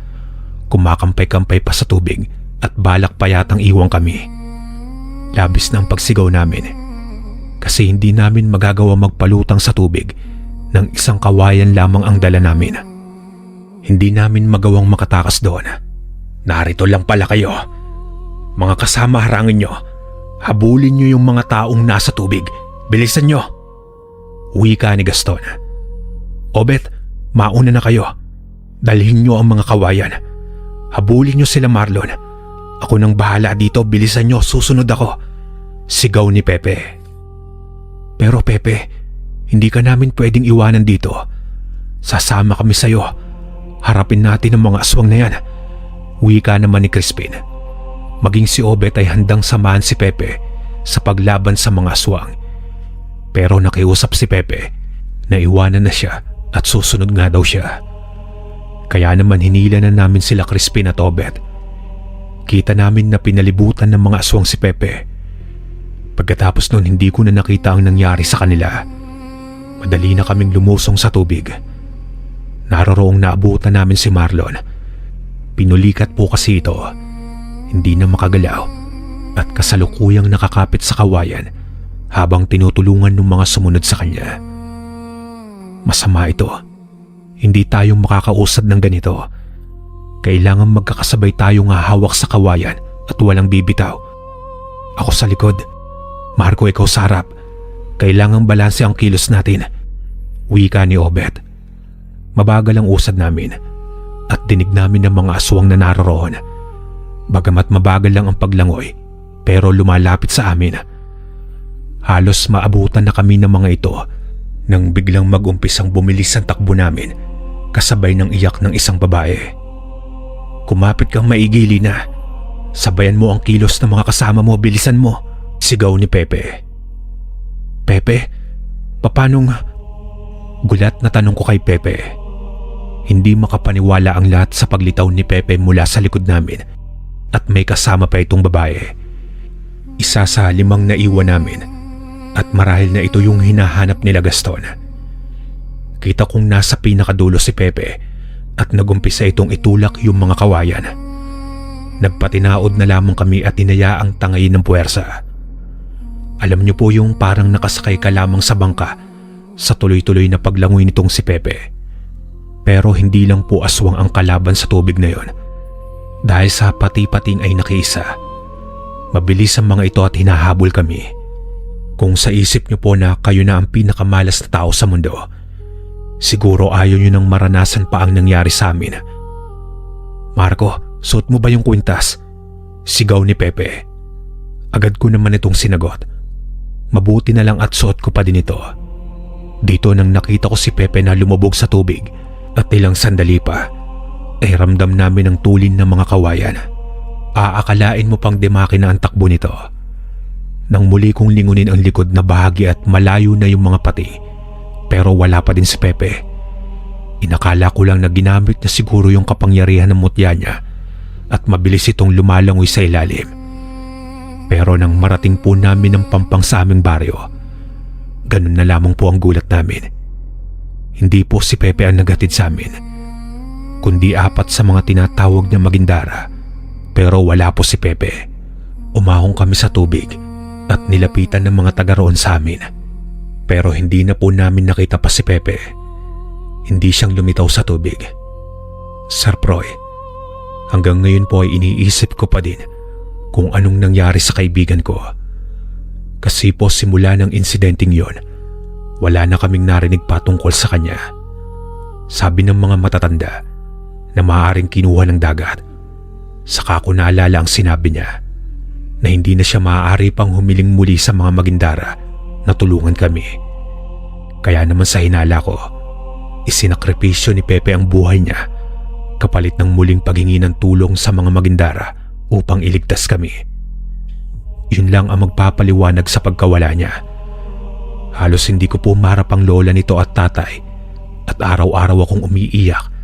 kumakampay-kampay pa sa tubig at balak pa yatang iwang kami. Labis na ang pagsigaw namin kasi hindi namin magagawa magpalutang sa tubig nang isang kawayan lamang ang dala namin. Hindi namin magawang makatakas doon. Narito lang pala kayo. Mga kasama, harangin nyo. Habulin nyo yung mga taong nasa tubig. Bilisan nyo. Wika ni Gaston. Obet, mauna na kayo. Dalhin nyo ang mga kawayan. Habulin nyo sila Marlon. Ako nang bahala dito, bilisan nyo, susunod ako. Sigaw ni Pepe. Pero Pepe, hindi ka namin pwedeng iwanan dito. Sasama kami sa'yo. Harapin natin ang mga aswang na yan. Wika naman ni Crispin. Maging si Obet ay handang samahan si Pepe sa paglaban sa mga aswang. Pero nakiusap si Pepe na iwanan na siya at susunod nga daw siya. Kaya naman hinila na namin sila Crispin at Obet. Kita namin na pinalibutan ng mga aswang si Pepe. Pagkatapos nun hindi ko na nakita ang nangyari sa kanila. Madali na kaming lumusong sa tubig. Naroroong naabutan namin si Marlon. Pinulikat po kasi ito. Hindi na makagalaw at kasalukuyang nakakapit sa kawayan habang tinutulungan ng mga sumunod sa kanya. Masama ito. Hindi tayo makakausad ng ganito. Kailangan magkakasabay tayong hahawak sa kawayan at walang bibitaw. Ako sa likod. Marco, ikaw sa harap. Kailangang balanse ang kilos natin. Wika ni Obet. Mabagal ang usad namin at dinig namin ng mga aswang na naroroon. Bagamat mabagal lang ang paglangoy, pero lumalapit sa amin. Halos maabutan na kami ng mga ito nang biglang mag-umpisang bumilis ang takbo namin kasabay ng iyak ng isang babae. Kumapit kang maigili na. Sabayan mo ang kilos ng mga kasama mo, bilisan mo. Sigaw ni Pepe. Pepe, papanong... Gulat na tanong ko kay Pepe. Hindi makapaniwala ang lahat sa paglitaw ni Pepe mula sa likod namin at may kasama pa itong babae. Isa sa 5 naiwan namin at marahil na ito yung hinahanap nila Gaston. Kita kong nasa pinakadulo si Pepe at nagumpisa itong itulak yung mga kawayan. Nagpatinaod na lamang kami at inayaang tangayin ng puwersa. Alam niyo po yung parang nakasakay ka lamang sa bangka sa tuloy-tuloy na paglangoy nitong si Pepe. Pero hindi lang po aswang ang kalaban sa tubig na yon. Dahil sa pati-pating ay nakiisa. Mabilis ang mga ito at hinahabol kami. Kung sa isip niyo po na kayo na ang pinakamalas na tao sa mundo, siguro ayaw niyo nang maranasan pa ang nangyari sa amin. Marco, suot mo ba yung kwintas? Sigaw ni Pepe. Agad ko naman itong sinagot. Mabuti na lang at suot ko pa din ito. Dito nang nakita ko si Pepe na lumubog sa tubig at ilang sandali pa ay ramdam namin ang tulin ng mga kawayan. Aakalain mo pang demaki na ang takbo nito. Nang muli kong lingunin ang likod na bahagi at malayo na yung mga pati, pero wala pa din si Pepe. Inakala ko lang na ginamit niya siguro yung kapangyarihan ng mutya niya at mabilis itong lumalangoy sa ilalim. Pero nang marating po namin ang pampang sa aming baryo, ganun na lamang po ang gulat namin. Hindi po si Pepe ang naghatid sa amin, kundi 4 sa mga tinatawag na magindara. Pero wala po si Pepe. Umahong kami sa tubig at nilapitan ng mga taga roon sa amin. Pero hindi na po namin nakita pa si Pepe. Hindi siyang lumitaw sa tubig. Sir Proy, hanggang ngayon po ay iniisip ko pa din kung anong nangyari sa kaibigan ko. Kasi po simula ng insidenteng yon, wala na kaming narinig pa tungkol sa kanya. Sabi ng mga matatanda na maaaring kinuha ng dagat. Saka ko naalala ang sinabi niya na hindi na siya maaari pang humiling muli sa mga magindara na tulungan kami. Kaya naman sa hinala ko, isinakripisyo ni Pepe ang buhay niya kapalit ng muling paghingi ng tulong sa mga magindara upang iligtas kami. Yun lang ang magpapaliwanag sa pagkawala niya. Halos hindi ko po maharap ang lola nito at tatay, at araw-araw akong umiiyak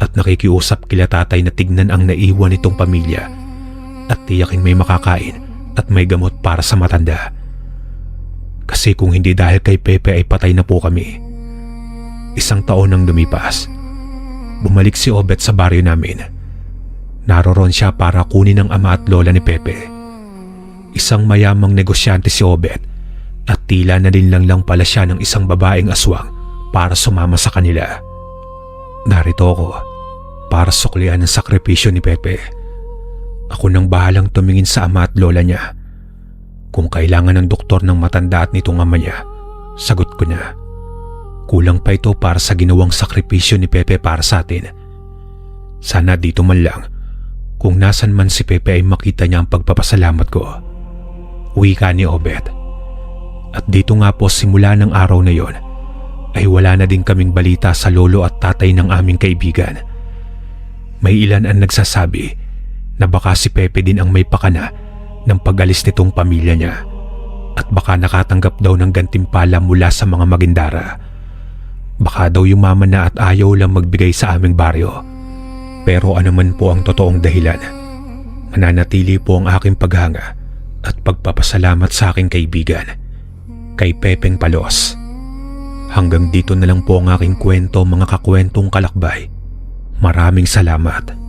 at nakikiusap kila tatay na tignan ang naiwan nitong pamilya at tiyaking may makakain at may gamot para sa matanda. Kasi kung hindi dahil kay Pepe ay patay na po kami. 1 taon nang lumipas, bumalik si Obet sa baryo namin. Naroon siya para kunin ang ama at lola ni Pepe. Isang mayamang negosyante si Obet at tila nalinlang lang pala siya ng isang babaeng aswang para sumama sa kanila. Narito ako para suklian ang sakripisyo ni Pepe. Ako nang bahalang tumingin sa ama at lola niya. Kung kailangan ng doktor ng matanda at nitong ama niya, sagot ko na. Kulang pa ito para sa ginawang sakripisyo ni Pepe para sa atin. Sana dito man lang, kung nasan man si Pepe ay makita niya ang pagpapasalamat ko. Wika ni Obet. At dito nga po simula ng araw na yon, ay wala na din kaming balita sa lolo at tatay ng aming kaibigan. May ilan ang nagsasabi na baka si Pepe din ang may pakana ng pag-alis nitong pamilya niya at baka nakatanggap daw ng gantimpala mula sa mga magindara. Baka daw yumaman na at ayaw lang magbigay sa aming baryo. Pero ano man po ang totoong dahilan, mananatili po ang aking paghanga at pagpapasalamat sa aking kaibigan, kay Pepeng Palos. Hanggang dito na lang po ang aking kwento, mga kakwentong kalakbay. Maraming salamat.